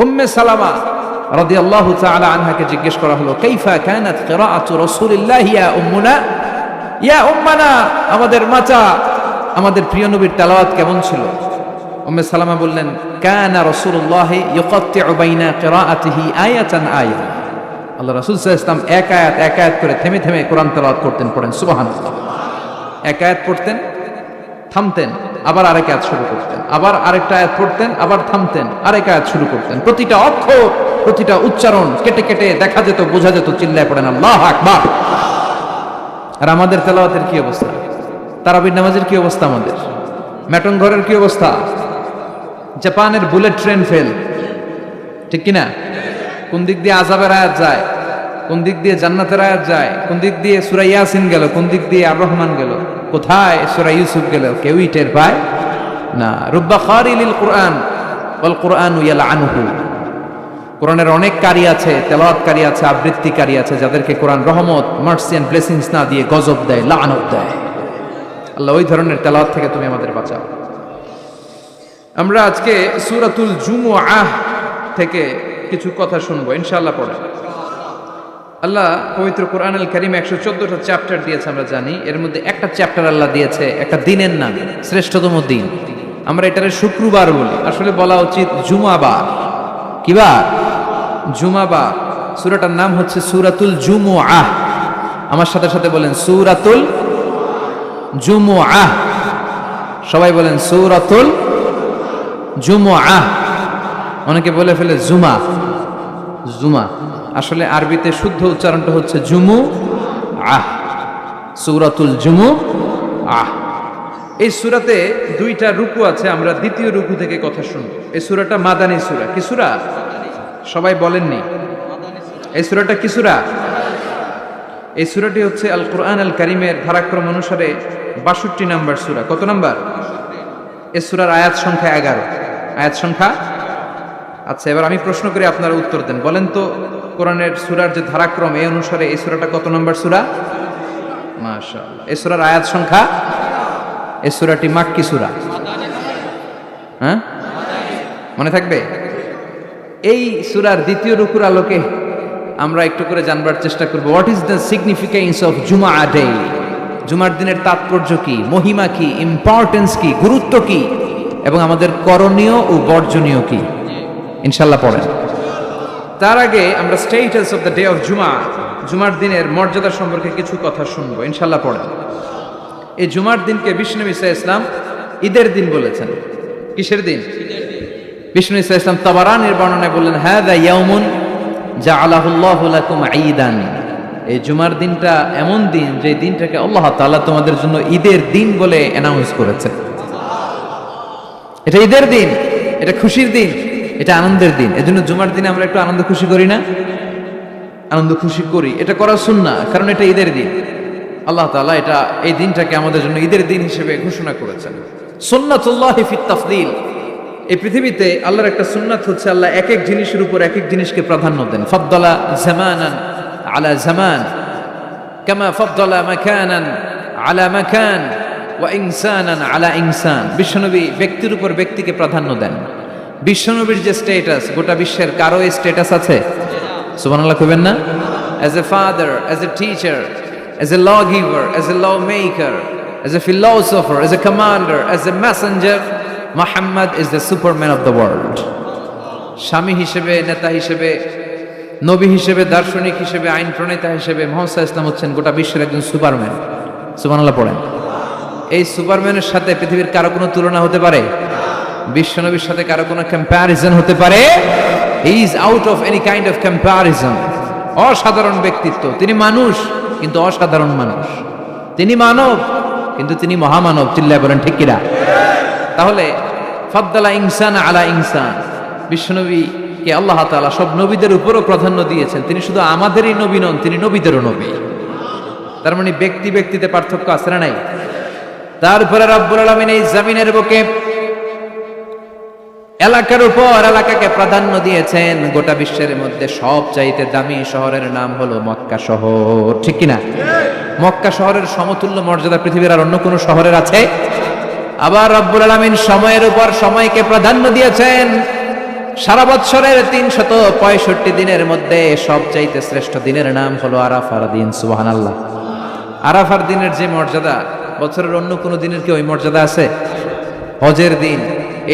উম্মে সালামা রাদিয়াল্লাহু তাআলা আনহাকে জিজ্ঞেস করা হলো, কাইফা কানাত কিরাআতু রাসূলিল্লাহ ইয়া উম্মুনা, ইয়া উম্মানা, আমাদের মাতা, আমাদের প্রিয় নবীর তেলাওয়াত কেমন ছিল? উম্মে সালামা বললেন, কানা রাসূলুল্লাহ ইউকাত্তিউ বাইনা কিরাআতিহি আয়াতান আয়া। আল্লাহ রাসূল সাল্লাল্লাহু আলাইহি ওয়াসাল্লাম এক আয়াত করে থেমে থেমে কোরআন তেলাওয়াত করতেন। পড়েন সুবহানাল্লাহ। এক আয়াত পড়তেন, থামতেন, আবার আরেক আয়াত শুরু করতেন, আবার আরেকটা আয়াত পড়তেন, আবার থামতেন, আরেক আয়াত শুরু করতেন। প্রতিটা অক্ষর, প্রতিটা উচ্চারণ কেটে কেটে দেখা যেত, বোঝা যেত। চিল্লায় পড়েন আল্লাহু আকবার। আর আমাদের তেলাওয়াতের কি অবস্থা? তারাবির নামাজের কি অবস্থা? আমাদের ম্যাটন ঘরের কি অবস্থা? জাপানের বুলেট ট্রেন ফেল, ঠিক কিনা? কোন দিক দিয়ে আযাবের আয়াত যায়, কোন দিক দিয়ে জান্নাতের আয়াত যায়, কোন দিক দিয়ে সূরা ইয়াসিন গেল, কোন দিক দিয়ে আর রহমান গেল, কোথায় সূরা ইউসুফ গেল, কেউই টের পায় না। রুব্বা খারিলিল কুরআন ওয়াল কুরআনু ইয়ালআনুহু। কোরআনের অনেক কারি আছে, তেলাওয়াতকারী আছে, আবৃত্তিকারী আছে, যাদেরকে কোরআন রহমত, মার্সি এন্ড ব্লেসিংস না দিয়ে গজব দেয়, লাআনত দেয়। আল্লাহ ওই ধরনের তেলাওয়াত থেকে তুমি আমাদের বাঁচাও। আমরা আজকে সূরাতুল জুমুআহ থেকে কিছু কথা শুনবো ইনশাআল্লাহ। পড়ে আল্লাহ পবিত্র কোরআনুল কারীমে 114টা চ্যাপ্টার দিয়েছে, আমরা জানি। এর মধ্যে একটা চ্যাপ্টার আল্লাহ দিয়েছে একটা দিনের নাম, শ্রেষ্ঠতম দিন। আমরা এটারে শুক্রবার বলি, আসলে বলা উচিত জুমাবার। কি বার? জুমাবার। সূরাটার নাম হচ্ছে সূরাতুল জুমুআহ। আমার সাথে সাথে বলেন সূরাতুল জুমুআহ। সবাই বলেন সূরাতুল জুমুআহ। অনেকে বলে ফেলে জুমা, জুমা। আসলে আরবিতে শুদ্ধ উচ্চারণটা হচ্ছে জুমুআহ, সূরাতুল জুমুআহ। এই সূরাতে দুইটা রুকু আছে, আমরা দ্বিতীয় রুকু থেকে কথা শুনব। এই সূরাটা মাদানী সূরা। কি সূরা? সবাই বলেননি। এই সূরাটা কি সূরা? এই সূরাটি হচ্ছে আল কোরআন আল কারীমের ধারাক্রম অনুসারে 62 নাম্বার সূরা। কত নাম্বার? এই সূরার আয়াত সংখ্যা 11। আয়াত সংখ্যা। আচ্ছা, এবার আমি প্রশ্ন করি, আপনারা উত্তর দেন। বলেন তো, কোরআনের সূরার যে ধারাক্রম, এই অনুসারে এই সূরাটা কত নাম্বার সূরা? মাশাআল্লাহ। এই সূরার আয়াত সংখ্যা। এই সূরাটি মাক্কি সূরা। হ্যাঁ, মনে থাকবে? এই সূরার দ্বিতীয় রুকুর আলোকে আমরা একটু করে জানবার চেষ্টা করব, what is the significance of Juma day. জুমার দিনের তাৎপর্য কি, মহিমা কি, ইম্পর্টেন্স কি, গুরুত্ব কি, এবং আমাদের করণীয় ও বর্জনীয় কি, ইনশাআল্লাহ পড়েন। তার আগে আমরা status of the day of জুমা, জুমার দিনের মর্যাদা সম্পর্কে কিছু কথা শুনবো, ইনশাআল্লাহ পড়েন। এই জুমার দিনকে বিষ্ণু ঈসা ইসলাম ঈদের দিন বলেছেন। কিসের দিন? বিষ্ণু ঈসা ইসলাম তাবারানির বর্ণনায় বললেন, হাযা ইয়াউমুন জাআলাহুল্লাহু লাকুম ঈদান। এই জুমার দিনটা এমন দিন, যে দিনটাকে আল্লাহ তাআলা তোমাদের জন্য ঈদের দিন বলে অ্যানাউন্স করেছে। এটা ঈদের দিন, এটা খুশির দিন, এটা আনন্দের দিন। এজন্য জুমার দিনে আমরা একটু আনন্দ খুশি করি না? আনন্দ খুশি করি, এটা করা সুন্নাহ, কারণ এটা ঈদের দিন। আল্লাহ তাআলা এই দিনটাকে আমাদের জন্য ঈদের দিন হিসেবে ঘোষণা করেছেন। সুন্নাতুল্লাহি ফিত তাফদীল। এই পৃথিবীতে আল্লাহর একটা সুন্নাত হচ্ছে, আল্লাহ এক এক জিনিসের উপর এক এক জিনিসকে প্রাধান্য দেন। ফাদ্দালা জামানান আলা জামান, কামা ফাদ্দালা মাকানান আলা মাকান ওয়া ইনসানান আলা ইনসান। বিশ্বনবী ব্যক্তির উপর ব্যক্তিকে প্রাধান্য দেন। বিশ্বনবীর যে স্ট্যাটাস, গোটা বিশ্বের কারো এই স্ট্যাটাস আছে? সুবহানাল্লাহ কইবেন না? As a father, as a teacher, as a lawgiver, as a lawmaker, as a philosopher, as a commander, as a messenger, Muhammad is the superman of the world. স্বামী হিসেবে, নেতা হিসেবে, নবী হিসেবে, দার্শনিক হিসেবে, আইন প্রণেতা হিসেবে মুহাম্মদ সাল্লাল্লাহু আলাইহি ওয়াসাল্লাম হচ্ছেন গোটা বিশ্বের একজন সুপারম্যান। সুবহানাল্লাহ পড়েন। এই সুপারম্যানের সাথে পৃথিবীর কারো কোনো তুলনা হতে পারে? বিশ্বনবীর সাথে কারো কোনো কম্প্যারিজন হতে পারে? He is out of any kind of comparison. অসাধারণ ব্যক্তিত্ব। তিনি মানুষ, কিন্তু অসাধারণ মানুষ। তিনি মানব, কিন্তু তিনি মহামানব। চিল্লায় বলেন ঠিক কিনা? তাহলে ফাদ্দালা ইনসান আলা ইনসান, বিশ্বনবীকে আল্লাহ তাআলা সব নবীদের উপরও প্রাধান্য দিয়েছেন। তিনি শুধু আমাদেরই নবী নন, তিনি নবীদেরও নবী। তার মানে ব্যক্তি ব্যক্তিতে পার্থক্য আছে না নাই? তারপরে রব্বুল আলামিন এই জমিনের বুকে এলাকার উপর এলাকাকে প্রাধান্য দিয়েছেন। গোটা বিশ্বের মধ্যে সবচাইতে দামি শহরের নাম হলো মক্কা শহর, ঠিক কিনা? মক্কা শহরের সমতুল্য মর্যাদা পৃথিবীর আর অন্য কোন শহরের আছে? আবার রব্বুল আলামিন সময়ের উপর সময়কে প্রাধান্য দিয়েছেন। সারা বছরের 365 দিনের মধ্যে সবচাইতে শ্রেষ্ঠ দিনের নাম হলো আরাফার দিন। সুবহানাল্লাহ। আরাফার দিনের যে মর্যাদা, বছরের অন্য কোনো দিনের কি ওই মর্যাদা আছে? হজের দিন,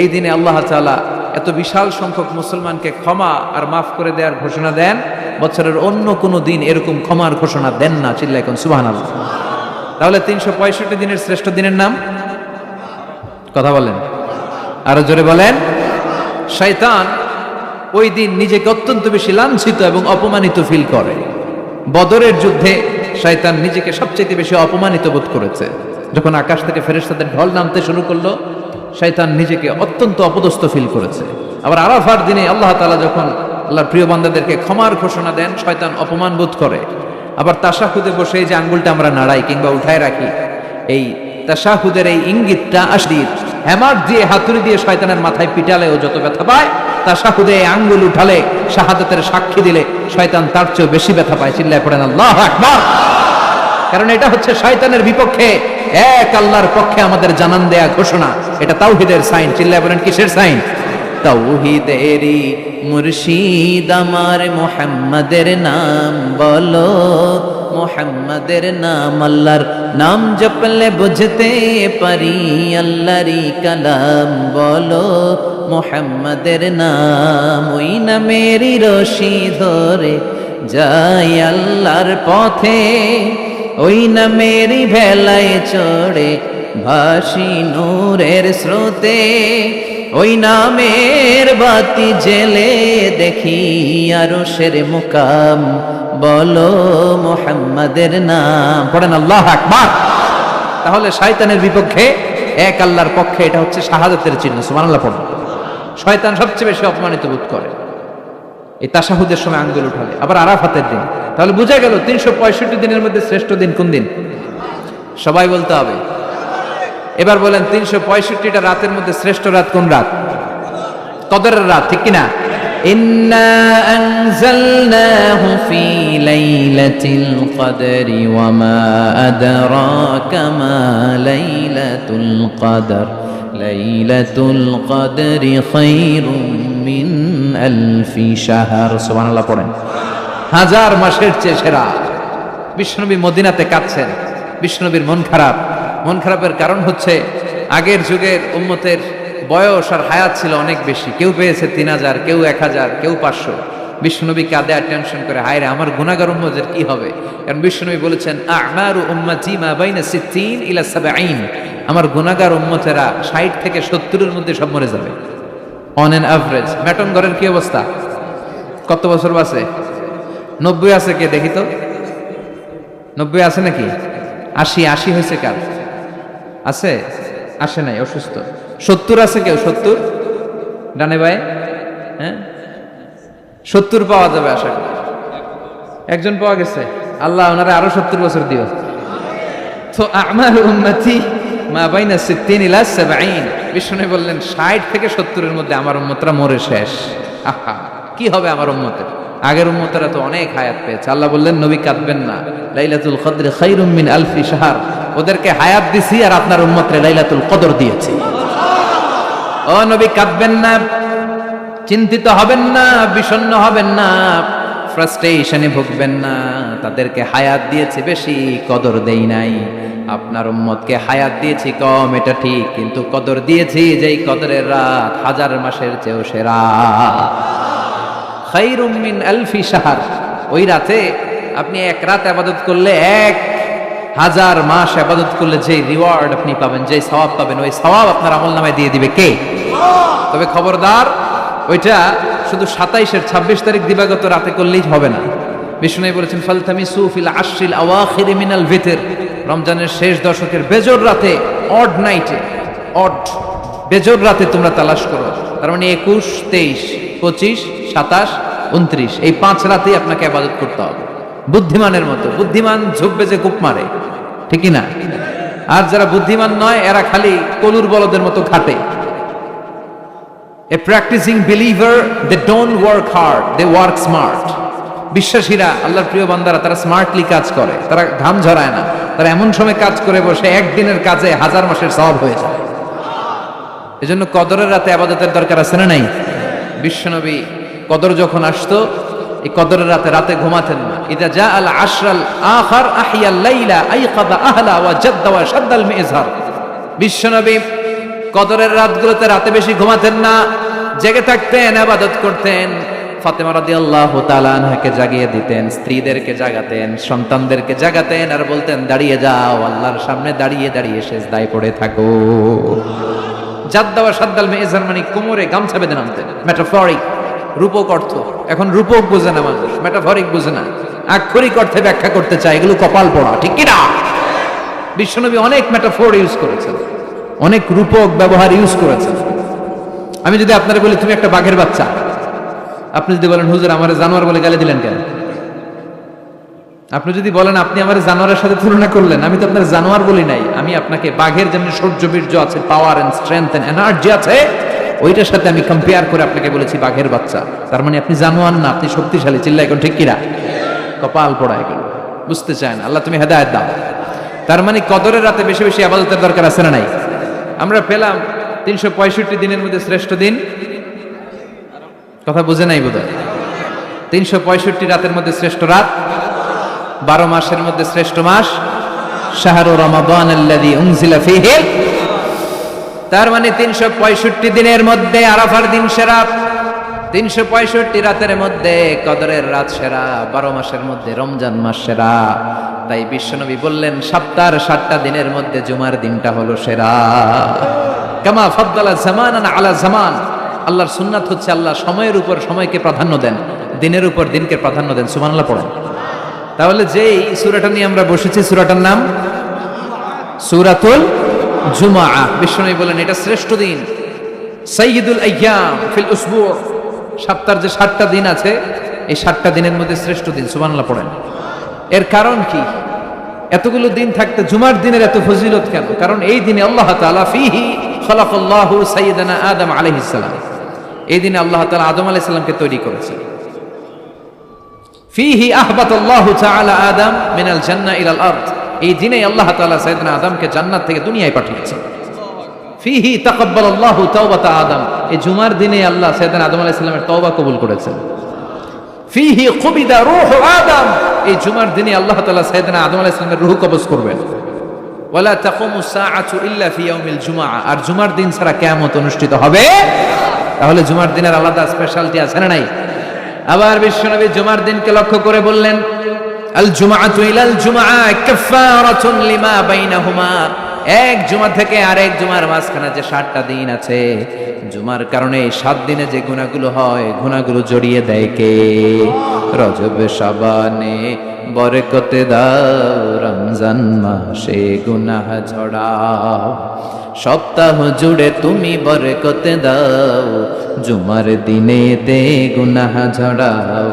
এই দিনে আল্লাহ তাআলা এত বিশাল সংখ্যক মুসলমানকে ক্ষমা আর মাফ করে দেওয়ার ঘোষণা দেন, বছরের অন্য কোনো দিন এরকম ক্ষমার ঘোষণা দেন না। চিল্লায় কোন সুবহানাল্লাহ। তাহলে 365 দিনের শ্রেষ্ঠ দিনের নাম, কথা বলেন, আরো জোরে বলেন। শয়তান ওই দিন নিজেকে অত্যন্ত বেশি লাঞ্ছিত এবং অপমানিত ফিল করে। বদরের যুদ্ধে শয়তান নিজেকে সবচেয়ে বেশি অপমানিত বোধ করেছে। যখন আকাশ থেকে ফেরেশতাদের ঢল নামতে শুরু করলো, শয়তান নিজেকে অত্যন্ত অপদস্থ ফিল করেছে। আবার আরাফার দিনে আল্লাহ তাআলা যখন আল্লাহর প্রিয় বান্দাদেরকে ক্ষমার ঘোষণা দেন, শয়তান অপমান বোধ করে। আবার তাশাহুদে বসে এই যে আঙ্গুলটা আমরা নাড়াই কিংবা উঠায় রাখি, এই তাশাহুদের এই ইঙ্গিতটা আসদির হ্যামার দিয়ে, হাতুড়ি দিয়ে শয়তানের মাথায় পিটালেও যত ব্যথা পায়, তাশাহুদে এই আঙ্গুল উঠালে, শাহাদাতের সাক্ষী দিলে শয়তান তার চেয়েও বেশি ব্যথা পায়। চিল্লায় পড়েন আল্লাহু আকবার। কারণ এটা হচ্ছে শয়তানের বিপক্ষে এক আল্লাহর পক্ষে আমাদের জানান দেয়া ঘোষণা। এটা তাওহীদের সাইন। চিল্লায় বলেন কিসের সাইন? তাওহীদেরই মুর্শিদ আমার মুহাম্মাদের নাম বলো, মুহাম্মাদের নাম। আল্লাহর নাম জপলে বুঝতে পারি আল্লাহরই কালাম বলো, মুহাম্মাদের নাম। ওই নামেরই রশি ধরে যাই আল্লাহর পথে, ওই নামেরই ভেলায় চড়ে ভাসি নূরের স্রোতে, ওই নামের বাতি জেলে দেখি আরশের মুকাম বলো, মুহাম্মাদের নাম। পড়েন আল্লাহু আকবার। তাহলে শয়তানের বিপক্ষে এক আল্লাহর পক্ষে এটা হচ্ছে শাহাদাতের চিহ্ন। সুবহানাল্লাহ পড়ুন। শয়তান সবচেয়ে বেশি অপমানিত বোধ করে এই তাশাহুদের সময় আঙ্গুল উঠালে। আবার আরাফাতের দিন। তাহলে বুঝা গেল 365 দিনের মধ্যে শ্রেষ্ঠ দিন কোন দিন? সবাই বলতে হবে। এবার বলেন 365টা রাতের মধ্যে শ্রেষ্ঠ রাত কোন রাত? কদরের রাত, ঠিক কিনা? ইন্না আনজালনাহু ফি লাইলাতিল কদরি ওয়া মা আদরাকা মা লাইলাতুল কদর, লাইলাতুল কদরি খায়রুম মিন আলফি শাহর। সুবহানাল্লাহ পড়েন। হাজার মাসের চেয়ে সেরা। বিশ্বনবী মদিনাতে কাঁদছেন। বিশ্বনবীর মন খারাপ। মন খারাপের কারণ হচ্ছে আগের যুগের উম্মতের বয়স আর হায়াত ছিল অনেক বেশি। কেউ পেয়েছে 3000, কেউ 1000, কেউ 500। বিশ্বনবী কাঁদে আর টেনশন করে, হায় রে আমার গুনাহগার উম্মতের কি হবে? কারণ বিশ্বনবী বলেছেন আ'মারু উম্মতি মা বাইনা 60 ইলা 70। আমার গুনাহগার উম্মতেরা 60 থেকে 70-এর মধ্যে সব মরে যাবে অন এন অ্যাভারেজ। ম্যাটন ঘরের কি অবস্থা? কত বছর বাঁচে? 90 আছে কে দেখি তো? 90 আছে নাকি? 80 হয়েছে কার? আছে? আসে নাই, অসুস্থ। 70 আছে কেউ? 70 ডানে ভাই? হ্যাঁ, 70 পাওয়া যাবে আশা করি। একজন পাওয়া গেছে। আল্লাহ ওনারে আরো 70 বছর দিও। তো আমার উম্মতি মা বাইনা 60 ইলা 70। বিষ্ণু বললেন 60 থেকে 70-এর মধ্যে আমার উম্মতরা মরে শেষ। আহা, কি হবে আমার উম্মতের? আগের উম্মতেরা তো অনেক হায়াত পেয়েছে। আল্লাহ বললেন নবী কাঁদবেন না, লাইলাতুল কদর খায়রুম মিন আলফি শাহর। ওদেরকে হায়াত দিছি আর আপনার উম্মতরে লাইলাতুল কদর দিয়েছি। ও নবী কাঁদবেন না, চিন্তিত হবেন না, বিষণ্ণ হবেন না, ফ্রাস্ট্রেশনে ভুগবেন না। তাদেরকে হায়াত দিয়েছি বেশি, কদর দেই নাই। আপনার উম্মতকে হায়াত দিয়েছি কম, এটা ঠিক, কিন্তু কদর দিয়েছি যেই কদরের রাত 1000 মাসের চেয়েও সেরা। খায়রুম মিন আলফি শাহর। ওই রাতে আপনি এক রাত ইবাদত করলে 1000 মাস ইবাদত করলে যে রিওয়ার্ড আপনি পাবেন, যে সওয়াব পাবেন, ওই সওয়াব আপনার আমলনামায় দিয়ে দিবে কে? তবে খবরদার, ওইটা শুধু 27-এর 26 তারিখ দিবাগত রাতে করলেই হবে না। বিষ্ণু বলেছেন ফালতামিসু ফিল আশরিল আওয়াখির মিনাল ভিতর। রমজানের শেষ দশকের বেজোর রাতে, অড নাইটে, অড বেজোর রাতে তোমরা তালাশ করো। তার মানে 21, 23, 25, 27, 29 এই 5 রাতেই আপনাকে ইবাদত করতে হবে বুদ্ধিমানের মতো। বুদ্ধিমান ঝুঁকবে যে কূপ মারে, ঠিকই না? আর যারা বুদ্ধিমান নয় এরা খালি কলুর বলদের মতো খাটে। A practicing believer, they don't work hard, they work smart. বিশ্বাসীরা, আল্লাহর প্রিয় বান্দারা, তারা স্মার্টলি কাজ করে, তারা ঘাম ঝরায় না। তারা এমন সময় কাজ করে বসে একদিনের কাজে 1000 মাসের সওয়াব হয়ে যায়। এজন্য কদরের রাতে ইবাদতের দরকার আছে না নাই? বিশ্বনবী কদর যখন আসতো এই কদরের রাতে ঘুমাতেন না। ইদা জা আল আশরাল আখার আহিয়াল লাইলা আইকাদা আহলা ওয়া জাদ্দা ওয়া শাদ্দাল মিজহার। বিশ্বনবী কদরের রাতগুলোতে রাতে বেশি ঘুমাতেন না, জেগে থাকতেন, ইবাদত করতেন। ফাতেমা রাদিয়াল্লাহু তাআলা আনহাকে জাগিয়ে দিতেন, স্ত্রীদেরকে জাগাতেন, সন্তানদেরকে জাগাতেন আর বলতেন দাঁড়িয়ে যাও, আল্লাহর সামনে দাঁড়িয়ে দাঁড়িয়ে সিজদায় পড়ে থাকো। জাদ্দা ওয়া শাদ্দাল মিজহার মানে কোমরে গামছা বেঁধে নামতেন। মেটাফরিক, রূপক অর্থ। এখন রূপক বোঝে না মানুষ, মেটাফরিক বোঝে না, আক্ষরিক অর্থে ব্যাখ্যা করতে চায়, এগুলো কপাল পড়া, ঠিক কি না? বিশ্বনবী অনেক মেটাফোর ইউজ করেছেন, অনেক রূপক ব্যবহার ইউজ করেছেন। আমি যদি আপনারা বলি তুমি একটা বাঘের বাচ্চা, আপনি যদি বলেন হুজুর আমারে জানোয়ার বলে গালি দিলেন কেন? আপনি যদি বলেন আপনি আমার জানোয়ারের সাথে তুলনা করলেন, আমি তো আপনার জানোয়ার বলি নাই, আমি আপনাকে বাঘের যেমন শৌর্য বীর্য আছে, power and strength and energy আছে, ওইটার সাথে আমি কম্পেয়ার করে আপনাকে বলেছি বাঘের বাচ্চা। তার মানে আপনি জানোয়ার না, আপনি শক্তিশালী। চিল্লা এখন ঠিক কিনা? কপাল পড়া এগুলো বুঝতে চায় না। আল্লাহ তুমি হেদায়েত দাও। তার মানে কদরের রাতে বেশি বেশি ইবাদতের দরকার আছে না নাই? আমরা পেলাম 365 দিনের মধ্যে শ্রেষ্ঠ দিন, কথা বুঝে নাই বোধহয়। 365 রাতের মধ্যে শ্রেষ্ঠ রাত, 12 মাসের মধ্যে শ্রেষ্ঠ মাস, শাহরু রমাদান আল্লাযী উনজিলা ফীহি। তার মানে 365 দিনের মধ্যে আরাফার দিন সেরা, 365 রাতের মধ্যে কদরের রাত সেরা, 12 মাসের মধ্যে রমজান মাস সেরা। তাই বিশ্বনবী বললেন সপ্তাহের 7টা দিনের মধ্যে জুমার দিনটা হলো সেরা। কামা ফাদ্দালা জামানান আলা জামান। আল্লাহর সুন্নাত হচ্ছে আল্লাহ সময়ের উপর সময়কে প্রাধান্য দেন, দিনের উপর দিনকে প্রাধান্য দেন। সুবহানাল্লাহ পড়েন। তাহলে যেই সূরাটা নিয়ে আমরা বসেছি, সূরাটার নাম সূরাতুল জুমআ। বিশ্বনবী বলেন এটা শ্রেষ্ঠ দিন, সাইয়্যিদুল আইয়াম ফিল উসবু'। সপ্তাহের যে 7টা দিন আছে, এই 7টা দিনের মধ্যে শ্রেষ্ঠ দিন। সুবহানাল্লাহ পড়েন। এর কারণ কি? এতগুলো দিন থাকতে জুমার দিনের এত ফজিলত কেন? কারণ এই দিনে আল্লাহ তাআলা ফীহি খালাকাল্লাহু সাইয়্যিদানা আদম আলাইহিস সালাম, এই দিনে আল্লাহ তাআলা আদম আলাইহিস সালামকে তৈরি করেছেন। ফীহি আহবাতাল্লাহু তাআলা আদম মিনাল জান্নাহ ইলাল আরদ, এই দিনে আল্লাহ তাআলা সাইয়্যিদনা আদমকে জান্নাত থেকে দুনিয়ায় পাঠিয়েছেন। ফীহি তাকাব্বালাল্লাহু তাওবাতা আদম, এই জুমার দিনে আল্লাহ সাইয়্যিদনা আদম আলাইহিস সালামের তওবা কবুল করেছেন। ফীহি কুবিদা রূহু আদম, এই জুমার দিনে আল্লাহ তাআলা সাইয়্যিদনা আদম আলাইহিস সালামের রূহ কবজ করবেন। ওয়ালা তাকুমুস সাআতু ইল্লা ফি ইয়াউমিল জুমআ, আর জুমার দিন ছাড়া কিয়ামত অনুষ্ঠিত হবে। তাহলে জুমার দিনের আলাদা স্পেশালিটি আছে না নাই? আবার বিশ্বনবী জুমার দিনকে লক্ষ্য করে বললেন আল জুমআতু ইলাল জুমআ কাফফারাতুন লিমা বাইনাহুমা, এক জুমা থেকে আরেক জুমার মাঝখানে যে 7টা দিন আছে, জুমার কারণে 7 দিনে যে গুনাহগুলো হয়, গুনাহগুলো জড়িয়ে দেয় কে? রজব শাবানে বরকতে দাও, রমজান মাসে গুনাহ ঝড়াও, সপ্তাহ জুড়ে তুমি বরকতে দাও, জুমার দিনে তে গুনাহ ঝড়াও,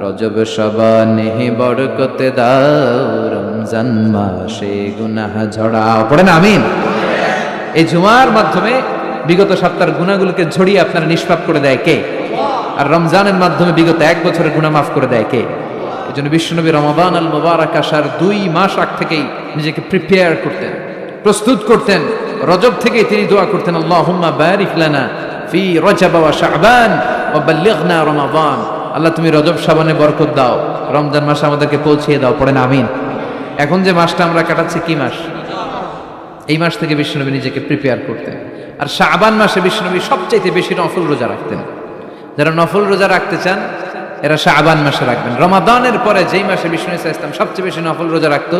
রজব শাবানে বরকতে দাও, রমজান মাসে গুনাহ ঝড়াও। পড়েন আমিন। এই জুমার মাধ্যমে বিগত সপ্তাহের গুনাহগুলোকে ঝরিয়ে আপনারা নিষ্পাপ করে দেয় কে? আর রমজানের মাধ্যমে বিগত 1 বছরের গুনাহ মাফ করে দেয় কে? এই জন্য বিশ্বনবী রমাদান আল মুবারাক আসার 2 মাস আগ থেকেই নিজেকে প্রিপেয়ার করতেন, প্রস্তুত করতেন। রজব থেকেই তিনি দোয়া করতেন আল্লাহুম্মা বারিক লানা ফি রজব ওয়া শাবান ওয়া বাল্লিগনা রমাদান। আল্লাহ তুমি রজব শাবানে বরকত দাও, রমজান মাসে আমাদেরকে পৌঁছিয়ে দাও। পড়েন আমিন। এখন যে মাসটা আমরা কাটাচ্ছি কি মাস? এই মাস থেকে বিশ্বনবী নিজেকে প্রিপেয়ার করতেন। আর শাবান মাসে বিশ্বনবী সবচাইতে বেশি নফল রোজা রাখতেন। যারা নফল রোজা রাখতে চান এরা শাবান মাসে রাখবেন। রমাদানের পরে যেই মাসে বিশ্বনবী সাল্লাল্লাহু আলাইহি ওয়াসাল্লাম সবচেয়ে বেশি নফল রোজা রাখতো,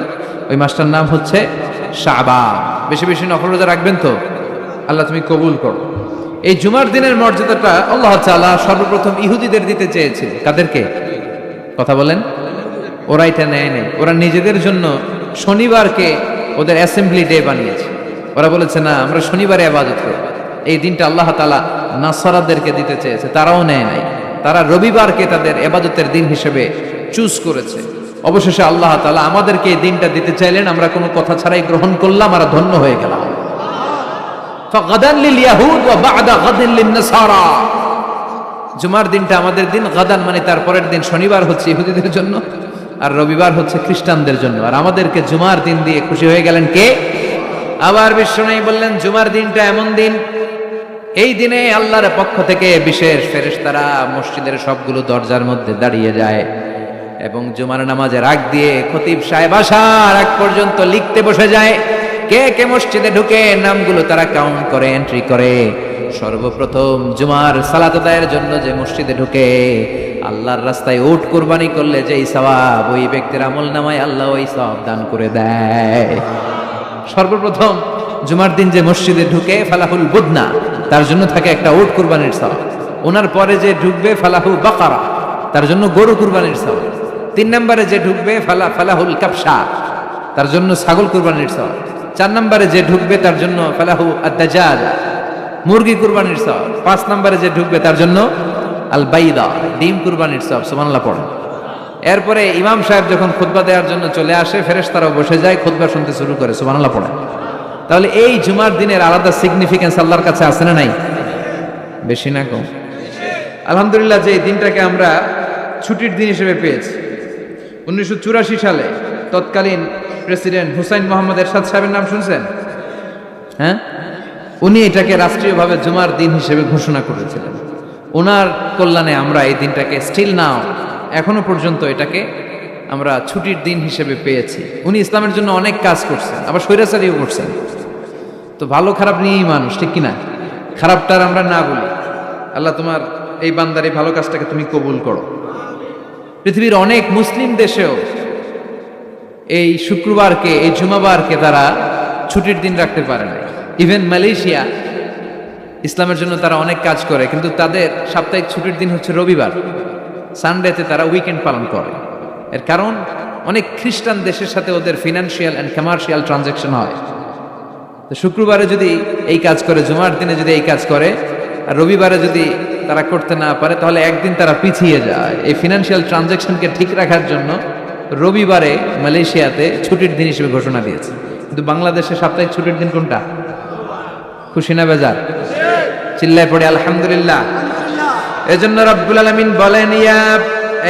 ওই মাসটার নাম হচ্ছে শাবান। বেশি বেশি নফল রোজা রাখবেন তো? আল্লাহ তুমি কবুল করো। এই জুমার দিনের মর্যাদাটা আল্লাহ তাআলা সর্বপ্রথম ইহুদিদের দিতে চেয়েছিল। কাদেরকে? কথা বলেন। ওরা এটা নেয় নাই, ওরা নিজেদের জন্য শনিবারকে ওদের অ্যাসেম্বলি ডে বানিয়েছে। ওরা বলেছে না আমরা শনিবারে ইবাদত করব। এই দিনটা আল্লাহ তাআলা নাসারাদেরকে দিতে চেয়েছে, তারাও নেয় নাই। তারা রবিবারকে তাদের ইবাদতের দিন হিসেবে চুজ করেছে। অবশেষে আল্লাহ তাআলা আমাদেরকে এই দিনটা দিতে চাইলেন, আমরা কোনো কথা ছাড়াই গ্রহণ করলাম, আর ধন্য হয়ে গেলাম। ফাগাদান লিল ইয়াহুদ ওয়া বা'দা গাদিন লিন নাসারা, জুমার দিনটা আমাদের দিন, গাদান মানে তার পরের দিন শনিবার হচ্ছে ইহুদিদের জন্য, আর রবিবার হচ্ছে খ্রিস্টানদের জন্য। আর আমাদেরকে জুমার দিন দিয়ে খুশি হয়ে গেলেন কে? আবার বিশ্বনবী বললেন জুমার দিনটা এমন দিন, এই দিনে আল্লাহর পক্ষ থেকে বিশেষ ফেরেশতারা মসজিদের সবগুলো দরজার মধ্যে দাঁড়িয়ে যায় এবং জুমার নামাজের আগ দিয়ে খতিব সাহেব আসার আগ পর্যন্ত লিখতে বসে যায়। কে কে মসজিদে ঢুকে নামগুলো তারা কাউন্ট করে, এন্ট্রি করে। সর্বপ্রথম জুমার সালাত আদায়ের জন্য যে মসজিদে ঢুকে আল্লাহর রাস্তায় উট কুরবানি করলে যেই সওয়াব, ওই ব্যক্তির আমলনামায় আল্লাহ ওই সওয়াব দান করে দেয়। সর্বপ্রথম জুমার দিন যে মসজিদে ঢুকে ফালাহুল বুদনা, তার জন্য থাকে একটা উট কুরবানির সওয়াব। ওনার পরে যে ঢুকবে ফালাহু বাকারা, তার জন্য গরু কুরবানির সওয়াব। 3 নম্বরে যে ঢুকবে ফালাহুল কাবসা, তার জন্য ছাগল কুরবানির সওয়াব। 4 নম্বরে যে ঢুকবে তার জন্য ফালাহু আদ-দাজাজ, মুরগি কুরবানির সওয়াব। 5 নম্বরে যে ঢুকবে তার জন্য আল বাইদা, ডিম কুরবানির সওয়াব। সুবহানাল্লাহ পড়েন। এরপরে ইমাম সাহেব যখন খুতবা দেওয়ার জন্য চলে আসে, ফেরেশতারাও বসে যায়, খুতবা শুনতে শুরু করে। সুবহানাল্লাহ পড়েন। তাহলে এই জুমার দিনের আলাদা সিগনিফিকেন্স আল্লাহর কাছে আছে না নাই? বেশি না কম? আলহামদুলিল্লাহ যে এই দিনটাকে আমরা ছুটির দিন হিসেবে পেয়েছি। 1984 সালে তৎকালীন প্রেসিডেন্ট হুসাইন মোহাম্মদ এরশাদ সাহেবের নাম শুনছেন? হ্যাঁ, উনি এটাকে রাষ্ট্রীয়ভাবে জুমার দিন হিসেবে ঘোষণা করেছিলেন। ওনার কল্যাণে আমরা এই দিনটাকে স্টিল নাও, এখনো পর্যন্ত এটাকে আমরা ছুটির দিন হিসেবে পেয়েছি। উনি ইসলামের জন্য অনেক কাজ করছেন, আবার স্বৈরাচারীও করছেন। তো ভালো খারাপ নিয়েই মানুষ, ঠিক কিনা? খারাপটার আমরা না বলি। আল্লাহ তোমার এই বান্দার এই ভালো কাজটাকে তুমি কবুল করো। পৃথিবীর অনেক মুসলিম দেশেও এই শুক্রবারকে, এই জুমাবারকে তারা ছুটির দিন রাখতে পারে না। ইভেন মালয়েশিয়া, ইসলামের জন্য তারা অনেক কাজ করে, কিন্তু তাদের সাপ্তাহিক ছুটির দিন হচ্ছে রবিবার। সানডেতে তারা উইকেন্ড পালন করে। এর কারণ অনেক খ্রিস্টান দেশের সাথে ওদের ফিনান্সিয়াল অ্যান্ড কমার্শিয়াল ট্রানজ্যাকশন হয়। তো শুক্রবারে যদি এই কাজ করে, জুমার দিনে যদি এই কাজ করে, আর রবিবারে যদি তারা করতে না পারে, তাহলে একদিন তারা পিছিয়ে যায়। এই ফিনান্সিয়াল ট্রানজ্যাকশনকে ঠিক রাখার জন্য রবিবারে মালয়েশিয়াতে ছুটির দিন হিসেবে ঘোষণা দিয়েছে। কিন্তু বাংলাদেশে সাপ্তাহিক ছুটির দিন কোনটা? খুশি না বেজার? চিল্লায় পড়ে আলহামদুলিল্লাহ। এজন্য রব্বুল আলামিন বলেন, ইয়া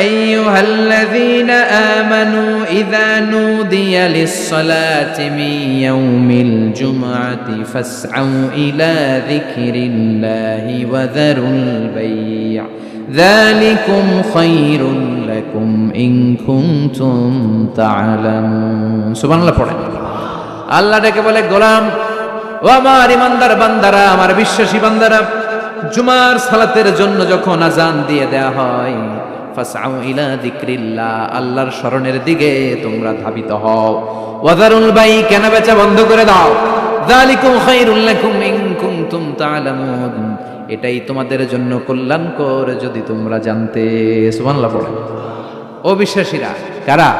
আইয়ুহাল্লাযীনা আমানু ইযা নুদিয়া লিস-সালাতি মিন ইয়াউমিল জুমআতি ফাসআউ ইলা যিকরিল্লাহি ওয়া যারুল বাই', যালিকুম খায়রুল লাকুম ইন কুনতুম তা'লামুন। সুবহানাল্লাহ পড়েন। আল্লাহ ডেকে বলে, গোলাম ও আমার ইমানদার বান্দারা, আমার বিশ্বাসী বান্দারা, জুমার সালাতের জন্য যখন আজান দিয়ে দেয়া হয়, ফাসআউ ইলা যিকরিল্লাহ, আল্লাহর স্মরণের দিকে তোমরা ধাবিত হও। ওয়াযারুল বাই', কেনাবেচা বন্ধ করে দাও। যালিকুম খায়রুল লাকুম ইন কুনতুম তা'লামুন, এটাই তোমাদের জন্য কল্যাণকর যদি তোমরা জানতে। সুবহানাল্লাহ পড়েন। ও বিশ্বাসীরা, কারা?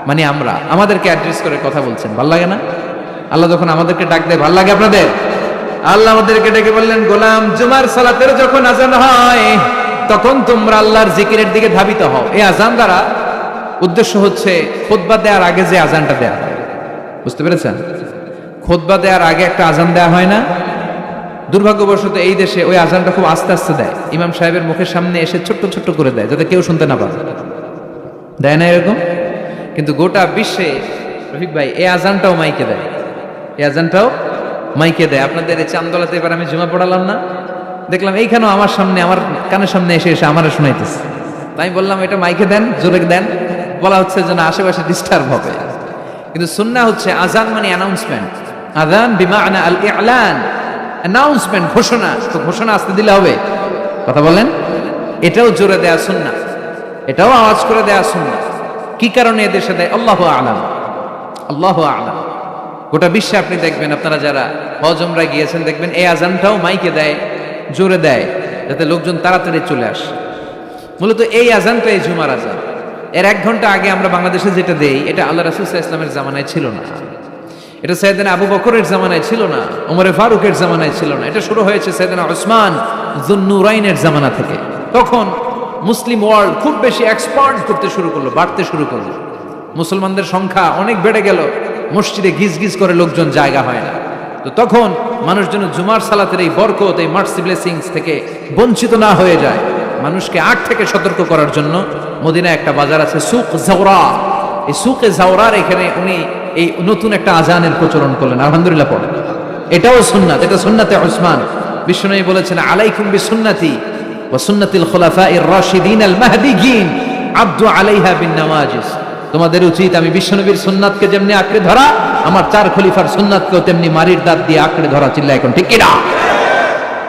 মানে আমরা, আমাদেরকে অ্যাড্রেস করে কথা বলছেন, ভাল লাগে না? আল্লাহ যখন আমাদেরকে ডাক দেয়, ভাল লাগে আপনাদের? আল্লাহ আমাদেরকে ডেকে বললেন, গোলাম জুমার সালাতের যখন আজান হয় তখন তোমরা আল্লাহর জিকিরের দিকে ধাবিত হও। এই আজান দ্বারা উদ্দেশ্য হচ্ছে খুতবা দেওয়ার আগে যে আজানটা দেয়া হয়, বুঝতে পেরেছেন? খুতবা দেওয়ার আগে একটা আজান দেয়া হয় না? দুর্ভাগ্যবশত এই দেশে ওই আজানটা খুব আস্তে আস্তে দেয়। ইমাম সাহেবের মুখের সামনে এসে ছোট্ট ছোট্ট করে দেয়, যাতে কেউ শুনতে না পারে। দেয় না এরকম? কিন্তু গোটা বিশ্বে রফিক ভাই এই আজানটাও মাইকে দেয়, এই আজানটাও মাইকে দেয়। আপনাদের এই চান্দোলাতে এবার আমি জুমা পড়ালাম না, দেখলাম এইখানেও আমার সামনে, আমার কানের সামনে এসে এসে আমারে শোনাইতেছে। তাই বললাম এটা মাইকে দেন, জোরে দেন। বলা হচ্ছে যেন আশেপাশে ডিস্টার্ব হবে। কিন্তু সুন্নাহ হচ্ছে আজান মানে অ্যানাউন্সমেন্ট। আযান বিমা'না আল ই'লান, অ্যানাউন্সমেন্ট, ঘোষণা। তো ঘোষণা আসতে দিলে হবে? কথা বলেন। এটাও জোরে দেয়া সুন্নাহ, এটাও আওয়াজ করে দেয়া সুন্নাহ। কি কারণে এদেশে দেয়? আল্লাহু আ'লাম, আল্লাহু আ'লাম। গোটা বিশ্বে আপনি দেখবেন, আপনারা যারা হজ উমরায় গিয়েছেন দেখবেন এই আজানটাও মাইকে দেয়, জোরে দেয়, যাতে লোকজন তাড়াতাড়ি চলে আসে। মূলত এই আজানটা এই জুমার আজান। এর 1 ঘন্টা আগে আমরা বাংলাদেশে যেটা দেই, এটা আল্লাহ রাসূল সাল্লাল্লাহু আলাইহি ওয়াসাল্লামের জামানায় ছিল না। এটা সাইয়েদনা আবু বকরের জামানায় ছিল না, ওমরে ফারুকের জামানায় ছিল না। এটা শুরু হয়েছে সাইয়েদনা উসমান যুন্নুরাইনের জামানা থেকে। তখন মুসলিম ওয়ার্ল্ড খুব বেশি এক্সপান্ড করতে শুরু করলো, বাড়তে শুরু করলো। মুসলমানদের সংখ্যা অনেক বেড়ে গেল, মসজিদে গিজ গিজ করে লোকজন জায়গা হয় না। তো তখন মানুষ যেন জুমার সালাতের এই বরকত, এই মার্সি ব্লেসিংস থেকে বঞ্চিত না হয়ে যায়, মানুষকে আগ থেকে সতর্ক করার জন্য মদিনায় একটা বাজার আছে সুক জাওরা। এই সুকে জাওরার এখানে উনি এই নতুন একটা আজানের প্রচলন করলেন। আলহামদুলিল্লাহ পড়েন। এটাও সুন্নাত, এটা সুন্নাতে উসমান। বিশ্বনবী বলেছেন আলাইকুম বিসুন্নতি ওয়া সুন্নাতিল খুলাফাইর রাশিদিন আল মাহদিয়িন আবদু আলাইহা বিন নওয়াজিস। তোমাদের উচিত আমি বিশ্বনবীর সুন্নাতকে যেমনি আঁকড়ে ধরা, আমার চার খলিফার সুন্নাতকেও তেমনি মারির দাঁত দিয়ে আঁকড়ে ধরা। চিল্লায় এখন ঠিক কিনা?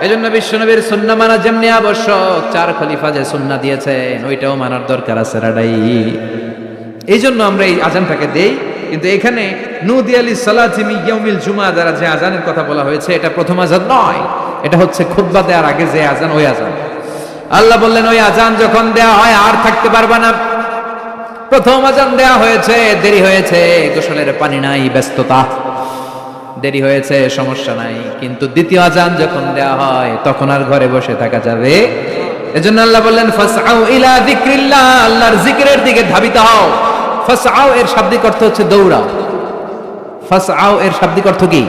এজন্য বিশ্বনবীর সুন্নাহ মানা যেমনি আবশ্যক, চার খলিফা যে সুন্নাহ দিয়েছেন ওইটাও মানার দরকার আছে রাডাই। এই জন্য আমরা এই আজানটাকে দেই। কিন্তু এখানে নুদি আলী সালাতি মিন ইয়াউমিল জুমআ দ্বারা যে আজানের কথা বলা হয়েছে এটা প্রথম আজান নয়, এটা হচ্ছে খুতবা দেওয়ার আগে যে আজান, ওই আজান। আল্লাহ বললেন ওই আজান যখন দেয়া হয় আর থাকতে পারবা না। প্রথম আজান দেয়া হয়েছে, দেরি হয়েছে, গোসলের পানি নাই, ব্যস্ততা, দেরি হয়েছে, সমস্যা নাই। কিন্তু দ্বিতীয় আজান যখন দেয়া হয় তখন আর ঘরে বসে থাকা যাবে। এজন্য আল্লাহ বললেন ফাসআউ ইলা যিকরিল্লাহ, আল্লাহর জিকিরের দিকে ধাবিত হও। ফাসআউ এর শাব্দিক অর্থ হচ্ছে দৌড়াও। ফাসআউ এর শাব্দিক অর্থ কি?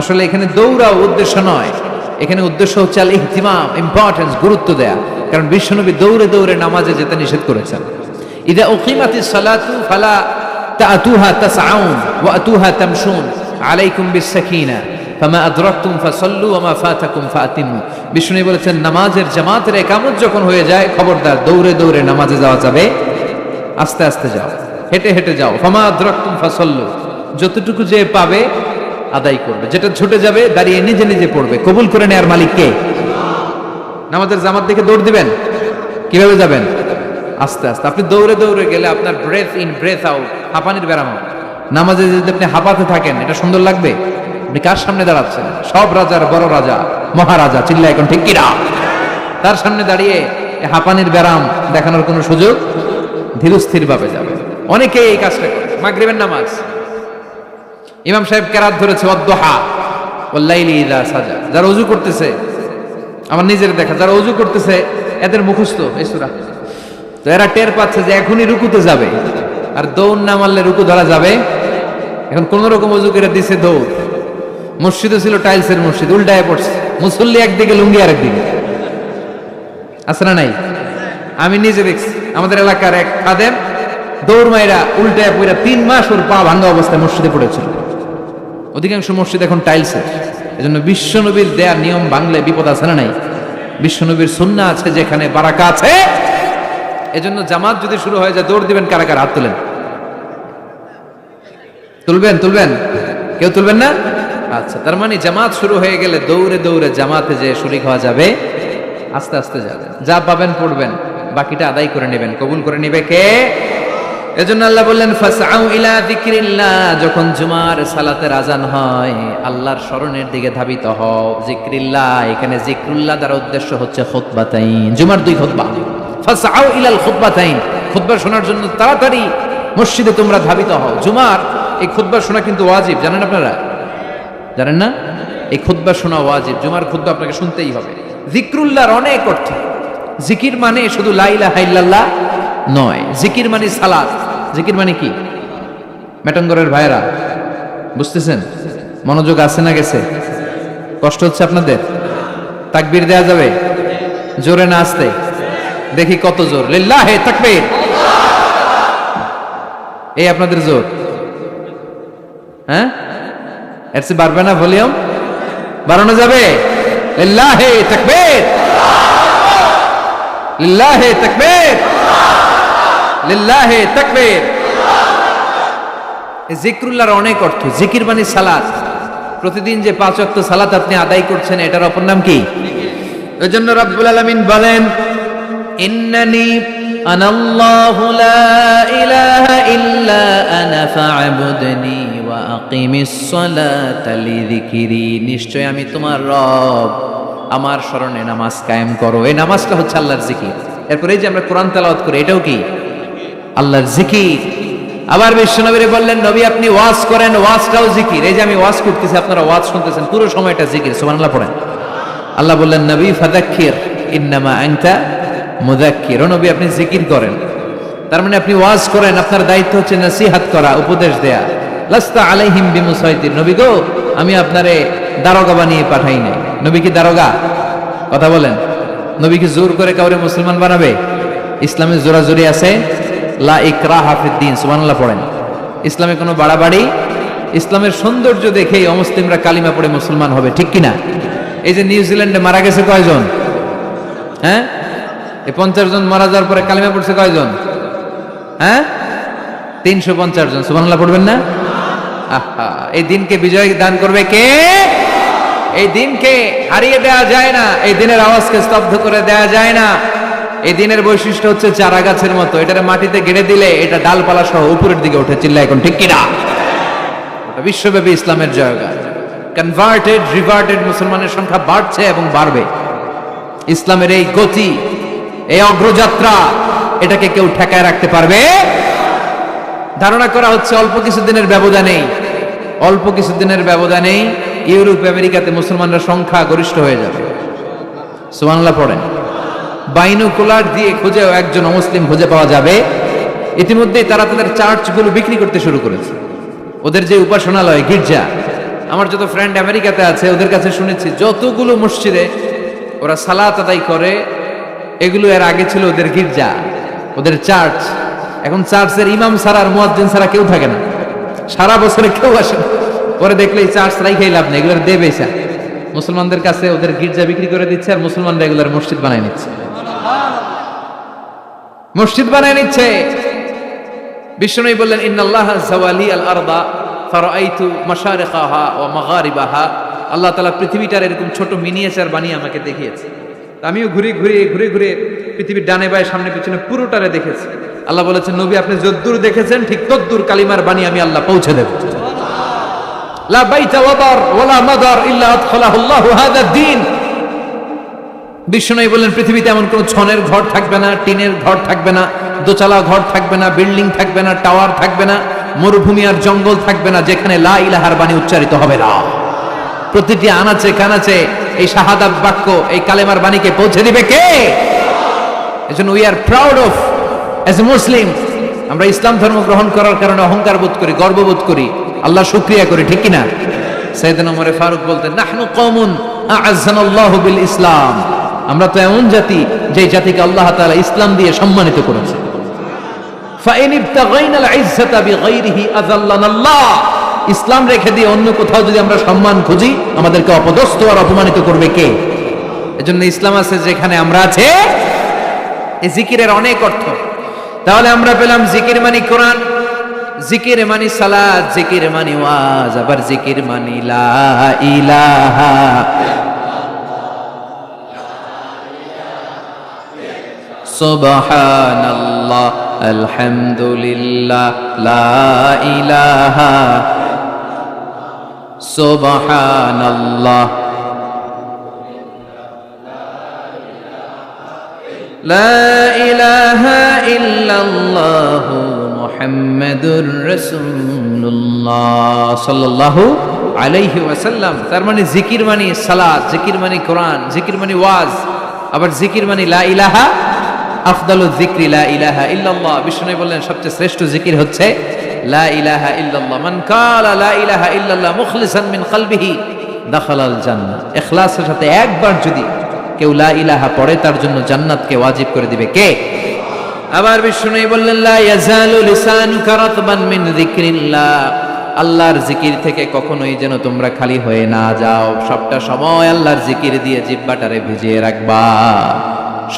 আসলে এখানে দৌড়াও উদ্দেশ্য নয়, এখানে উদ্দেশ্য হচ্ছে আল ইহতিমাম, ইম্পর্টেন্স, গুরুত্ব দেয়া। কারণ বিশ্বনবী দৌড়ে দৌড়ে নামাজে যেতে নিষেধ করেছেন। ইদা উকিমাতিস সালাতু ফালা তাআতুহা তাসআউন ওয়া আতুহা তামশুন আলাইকুম বিস-সাকিনা ফামা আদরাকতুম ফাসাল্লু ওয়া মা ফাতাকুম ফাতিমু। বিষ্ণু বলেছেন নামাজের জামাতের ইকামত যখন হয়ে যায় খবরদার দৌড়ে দৌড়ে নামাজে যাওয়া যাবে, আস্তে আস্তে যাও, হেঁটে হেঁটে যাও। ফামা আদরাকতুম ফাসাল্লু, যতটুকু যে পাবে আদায় করবে, যেটা ছুটে যাবে দাঁড়িয়ে নিজে নিজে পড়বে। কবুল করে নেয়ার মালিক কে? নামাজের জামাত দেখে দৌড় দিবেন? কিভাবে যাবেন? আস্তে আস্তে। আপনি দৌড়ে দৌড়ে গেলে আপনার ব্রেথ ইন ব্রেথ আউট, হাঁপানির ব্যারাম হবে। নামাজে যদি আপনি হাঁপাতে থাকেন এটা সুন্দর লাগবে? আপনি কার সামনে দাঁড়াচ্ছেন? সব রাজার বড় রাজা, মহারাজা। চিল্লা এখন ঠিক কিনা? তার সামনে দাঁড়িয়ে হাঁপানির ব্যারাম দেখানোর কোনো সুযোগ? ধীরস্থির ভাবে যাবে। অনেকে এই কাজটা করে। মাগরিবের নামাজ ইমাম সাহেব কেরাত ধরেছে ওয়াদ-দুহা ওয়াল-লাইলি ইযা সাজা। যারা ওযু করতেছে, আমার নিজের দেখা, যারা ওযু করতেছে এদের মুখস্থ এই সূরা, তো এরা টের পাচ্ছে যে এখনই রুকুতে যাবে, আর দৌড় না মারলে রুকু ধরা যাবে। এখন কোন রকম ওযু করে দিছে দৌড়। মসজিদে ছিল টাইলসের মসজিদ, উল্টায় পড়ছে, মুসল্লি একদিকে, লুঙ্গি আরেকদিকে। আছে না নাই? আমি নিজে দেখছি আমাদের এলাকার এক খাদেম দৌড় মাইরা উল্টায় পড়া 3 মাস ওর পা ভাঙা অবস্থায় মসজিদে পড়েছিল। অধিকাংশ মসজিদ এখন টাইলসের। এজন্য বিশ্বনবীর দেয়া নিয়ম ভাঙলে বিপদ আছে না নাই? বিশ্বনবীর সুন্নাহ আছে যেখানে বারাকা আছে। এজন্য জামাত যদি শুরু হয়ে যায় দৌড় দিবেন কারা কারা? হাত তুলেন। তুলবেন? তুলবেন? কেউ তুলবেন না? আচ্ছা, তার মানে জামাত শুরু হয়ে গেলে দৌড়ে দৌড়ে জামাতে যে শরীক হওয়া যাবে, আস্তে আস্তে যাবেন, যা পাবেন পড়বেন, বাকিটা আদায় করে নেবেন। কবুল করে নিবে কে? এজন্য আল্লাহ বললেন ফাসআউ ইলা যিকরিল্লাহ, যখন জুমার সালাতের আজান হয় আল্লাহর স্মরণের দিকে ধাবিত হও। যিকরিল্লাহ, এখানে যিকরুল্লাহ দ্বারা উদ্দেশ্য হচ্ছে খুতবাতাইন, জুমার 2 খুতবা। ফাসআউ ইলাল খুতবাতাইন, খুতবা শোনার জন্য তাড়াতাড়ি মসজিদে তোমরা ধাবিত হও। জুমার এই খুতবা শোনা কিন্তু ওয়াজিব, জানেন আপনারা? জানেন না? এই খুতবা শোনা ওয়াজিব। জুমার খুতবা আপনাকে শুনতেই হবে। যিকরুল্লাহর অনেক অর্থ। জিকির মানে শুধু লা ইলাহা ইল্লাল্লাহ নয়, জিকির মানে সালাত। জিকির মানে কি? মেটঙ্গরের ভাইরা বুঝতেছেন? মনোযোগ আছে না গেছে? কষ্ট হচ্ছে আপনাদের? তাকবীর দেয়া যাবে? জোরে না আসতে? দেখি কত জোর। লিল্লাহি তাকবীর। এই আপনাদের জোর? হ্যাঁ, এর চেয়ে বাড়বে না? ভলিউম বাড়ানো যাবে? লিল্লাহি তাকবীর, লিল্লাহি তাকবীর, লিল্লাহি তাকবীর। যিকরুল্লাহর অনেক অর্থ। জিকির মানে সালাত। প্রতিদিন যে 5 ওয়াক্ত সালাত আপনি আদায় করছেন এটার অপর নাম কি? এজন্য রব্বুল আলামিন বলেন ইন্নানি আনাল্লাহু লা ইলাহা ইল্লা আনা ফা'বুদনি ওয়া আকিমিস সালাতা লিযিকরি। নিশ্চয় আমি তোমার রব, আমার স্মরণে নামাজ কায়েম করো। এই নামাজটা হচ্ছে আল্লাহর জিকির। এরপর এই যে আমরা কোরআন তেলাওয়াত করি এটাও কি? আল্লাহর জিকির। আবার বিশ্বনবী বললেন নবী আপনি ওয়াজ করেন, ওয়াজটাও জিকির। এই যে আমি ওয়াজ করতেছি, আপনারা ওয়াজ শুনতেছেন, পুরো সময়টা জিকির। সুবহানাল্লাহ পড়েন। আল্লাহ বললেন নবী ফাযাক্কির ইন্নামা আনতা মুযাক্কির। ও নবী আপনি জিকির করেন, তার মানে আপনি ওয়াজ করেন, আপনার দায়িত্ব হচ্ছে নসিহত করা, উপদেশ দেয়া। লাস্তা আলাইহিম বিমুসাইতির। নবী গো আমি আপনারে দারোগা বানিয়ে পাঠাই নাই। নবী কি দারোগা? কথা বলেন। নবী কি জোর করে কাউরে মুসলমান বানাবে? ইসলামে জোরাজোরি আছে? লা ইকরাহা ফিদ্দিন। সুবহানাল্লাহ পড়েন। ইসলামে কোনো বাড়াবাড়ি, ইসলামের সৌন্দর্য দেখেই অমুসলিমরা কালিমা পড়ে মুসলমান হবে, ঠিক কিনা? এই যে নিউজিল্যান্ডে মারা গেছে কয়জন? হ্যাঁ, এই 50 জন মারা যাওয়ার পরে কালিমা পড়ছে কয়জন? হ্যাঁ, 350 জন। সুবহানাল্লাহ পড়বেন না? আহা, এই দিনকে বিজয় দান করবে কে? এই দিনকে হারিয়ে দেওয়া যায় না, এই দিনের আওয়াজকে স্তব্ধ করে দেওয়া যায় না। এই দিনের বৈশিষ্ট্য হচ্ছে চারা গাছের মতো, এটারে মাটিতে গেড়ে দিলে এটা ডালপালা সহ উপরের দিকে উঠে। চিল্লা এখন ঠিক কিনা? ওটা বিশ্বব্যাপী ইসলামের জায়গা। কনভার্টেড রিভার্টেড মুসলমানের সংখ্যা বাড়ছে এবং বাড়বে। ইসলামের এই গতি, এই অগ্রযাত্রা, এটাকে কেউ ঠেকায় রাখতে পারবে? ধারণা করা হচ্ছে অল্প কিছুদিনের ব্যবধানেই, অল্প কিছুদিনের ব্যবধানেই ইউরোপ আমেরিকাতে মুসলমানরা সংখ্যা গরিষ্ঠ হয়ে যাবে। সুবহানাল্লাহ পড়েন। বাইনোকুলার দিয়ে খুঁজেও একজন অমুসলিম খুঁজে পাওয়া যাবে। ইতিমধ্যেই তারা তাদের চার্চগুলো বিক্রি করতে শুরু করেছে। ওদের যে উপাসনালয়, গির্জা, আমার যত ফ্রেন্ড আমেরিকাতে আছে ওদের কাছে শুনেছি যতগুলো মসজিদে ওরা সালাত আদায় করে, এগুলো এর আগে ছিল ওদের গির্জা, ওদের চার্চ। এখন চার্চের ইমাম ছাড়া আর মুয়াজ্জিন ছাড়া কেউ থাকে না, সারা বছরে কেউ আসে না। পরে দেখলে এই চার্চ রাইখাই লাভ নেই, এগুলোর দেবে এসা মুসলমানদের কাছে ওদের গির্জা বিক্রি করে দিচ্ছে, আর মুসলমানরা এগুলোর মসজিদ বানায় নিচ্ছে, মসজিদ বানায় নিচ্ছে। বিষ্ণু বললেন, ইন্নাল্লাহা যাওয়ালি আল আরদা ফারাআইতু মাশারিকাহা ওয়া মাগারিবাহা। আল্লাহ তাআলা পৃথিবীটার এরকম ছোট মিনিয়েচার বানিয়ে আমাকে দেখিয়েছে। আমিও ঘুরে ঘুরে পৃথিবীর ডানে বায়ে সামনে পিছনে পুরোটারে দেখেছি। আল্লাহ বলেছেন, নবী আপনি যদ্দূর দেখেছেন ঠিক তদ্দূর কালিমার বাণী আমি আল্লাহ পৌঁছে দেব। লা বাইতা ওয়াদার ওয়ালা মাদার ইল্লা আদখালাহুল্লাহু হাযা দ্বীন। বিষ্ণু বললেন, পৃথিবীতে এমন কোন ছনের ঘর থাকবে না, টিনের ঘর থাকবে না, দোতলা ঘর থাকবে না, বিল্ডিং থাকবে না, টাওয়ার থাকবে না, মরুভূমি আর জঙ্গল থাকবে না যেখানে লা ইলাহার বাণী উচ্চারিত হবে না। প্রতিটি আনাচে কানাচে এই শাহাদাত বাক্য, এই কালেমার বাণীকে পৌঁছে দিবে কে? এজন্য we are proud of as a Muslim. আমরা ইসলাম ধর্ম গ্রহণ করার কারণে অহংকার বোধ করি, গর্ববোধ করি, আল্লাহ শুকরিয়া করি, ঠিক কিনা? সাইয়েদনা ওমর ফারুক বলতেন, নাহনু কওমুন আ'আজ্জানাল্লাহু বিল ইসলাম। আমরা তো এমন জাতি যে জাতিকে আল্লাহ তাআলা ইসলাম দিয়ে সম্মানিত করেছেন। ফাইন ইবতাগাইনাল ইজ্জাতা বিগাইরিহি আযাল্লানাল্লাহ। ইসলাম রেখে দিয়ে অন্য কোথাও যদি আমরা সম্মান খুঁজি, আমাদেরকে অপদস্থ আর অপমানিত করবে কে? এজন্য ইসলাম আছে যেখানে আমরা আছে। এই জিকিরের অনেক অর্থ। তাহলে আমরা পেলাম জিকির মানে কোরআন, জিকির মানে সালাত, জিকির মানে ওয়াজ, আবার জিকির মানে লা ইলাহা। সুবহানাল্লাহ, আলহামদুলিল্লাহ, লা ইলাহা, সুবহানাল্লাহ, লা ইলাহা ইল্লাল্লাহ, মুহাম্মাদুর রাসূলুল্লাহ সাল্লাল্লাহু আলাইহি ওয়াসাল্লাম। তার মানে জিকির মানে সালাত, জিকির মানে কোরআন, জিকির মানে ওয়াজ, আবার জিকির মানে লা ইলাহা। আফদালুয যিকরি লা ইলাহা ইল্লাল্লাহ। বিষ্ণু বললেন সবচেয়ে শ্রেষ্ঠ জিকির হচ্ছে লা ইলাহা ইল্লাল্লাহ। মান কালা লা ইলাহা ইল্লাল্লাহ মুখলিসান মিন কলবিহি দাখালাল জান্নাহ। ইখলাসের সাথে একবার যদি কেউ লা ইলাহা পড়ে, তার জন্য জান্নাতকে ওয়াজিব করে দিবে কে? আবার বিষ্ণু বললেন, লা ইয়াজালু লিসানুকা রাতবান মিন যিকরিল্লাহ। আল্লাহর জিকির থেকে কখনোই যেন তোমরা খালি হয়ে না যাও, সবটা সময় আল্লাহর জিকির দিয়ে জিহ্বাটারে ভিজিয়ে রাখবা।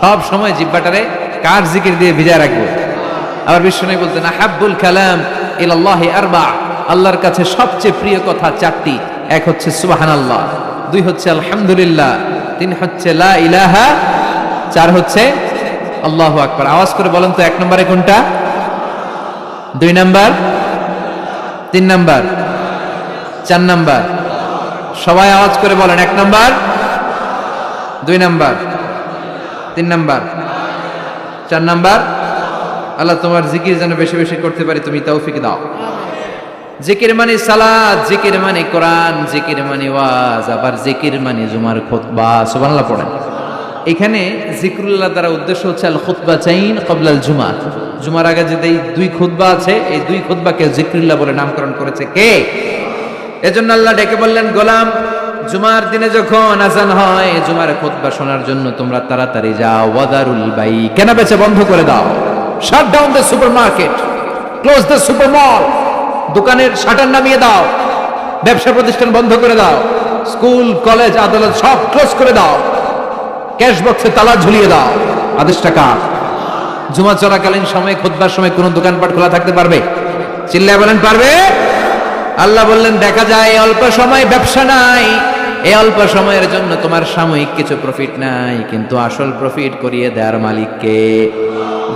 সব সময় জিহ্বাটারে কার জিকির দিয়ে ভিজিয়ে রাখবো? আবার বিষ্ণু বলতেন, আহাব্বুল কালাম ইলাল্লাহি আরবা। আল্লাহর কাছে সবচেয়ে প্রিয় কথা চারটি। এক হচ্ছে সুবহানাল্লাহ, দুই হচ্ছে আলহামদুলিল্লাহ, তিন হচ্ছে লা ইলাহা, চার হচ্ছে আল্লাহু আকবার। আওয়াজ করে বলেন তো, এক নম্বরে কোনটা? দুই নাম্বার, তিন নাম্বার, চার নাম্বার? সবাই আওয়াজ করে বলেন, এক নাম্বার, দুই নাম্বার, তিন নাম্বার, চার নাম্বার। আল্লাহ তোমার জিকির যেন বেশি বেশি করতে পারি, তুমি তৌফিক দাও। জিকির মানে সালাত, জিকির মানে কোরআন, জিকির মানে ওয়াজ, আবার জিকির মানে জুমার খুতবা। সুবহানাল্লাহ পড়েন। এখানে জিকরুল্লাহ দ্বারা উদ্দেশ্য হচ্ছে আল খুতবাতাইন ক্বাবলাল জুমা। জুমার আগে যে দুই খুতবা আছে, এই দুই খুতবাকে জিকরুল্লাহ বলে নামকরণ করেছে কে? এজন্য আল্লাহ ডেকে বললেন, গোলাম জুমার দিনে যখন আজান হয়, জুমার খুতবা শোনার জন্য তোমরা তাড়াতাড়ি যাও। ওয়াদারুল বাই, কেনা বেচা বন্ধ করে দাও। Shut down the supermarket, close the super মল। দোকানের শাটার নামিয়ে দাও, ব্যবসা প্রতিষ্ঠান বন্ধ করে দাও। স্কুল কলেজ আদালত সব ক্লোজ করে দাও, ক্যাশ বক্সে তালা ঝুলিয়ে দাও। আদেশটা কার? জুমা চলাকালীন সময়ে, খুতবার সময় কোন দোকানপাট খোলা থাকতে পারবে? চিল্লায় বলেন পারবে? আল্লাহ বললেন দেখা যায় অল্প সময় ব্যবসা নাই, এই অল্প সময়ের জন্য তোমার সাময়িক কিছু প্রফিট নাই, কিন্তু আসল প্রফিট করিয়ে দেওয়ার মালিক কে?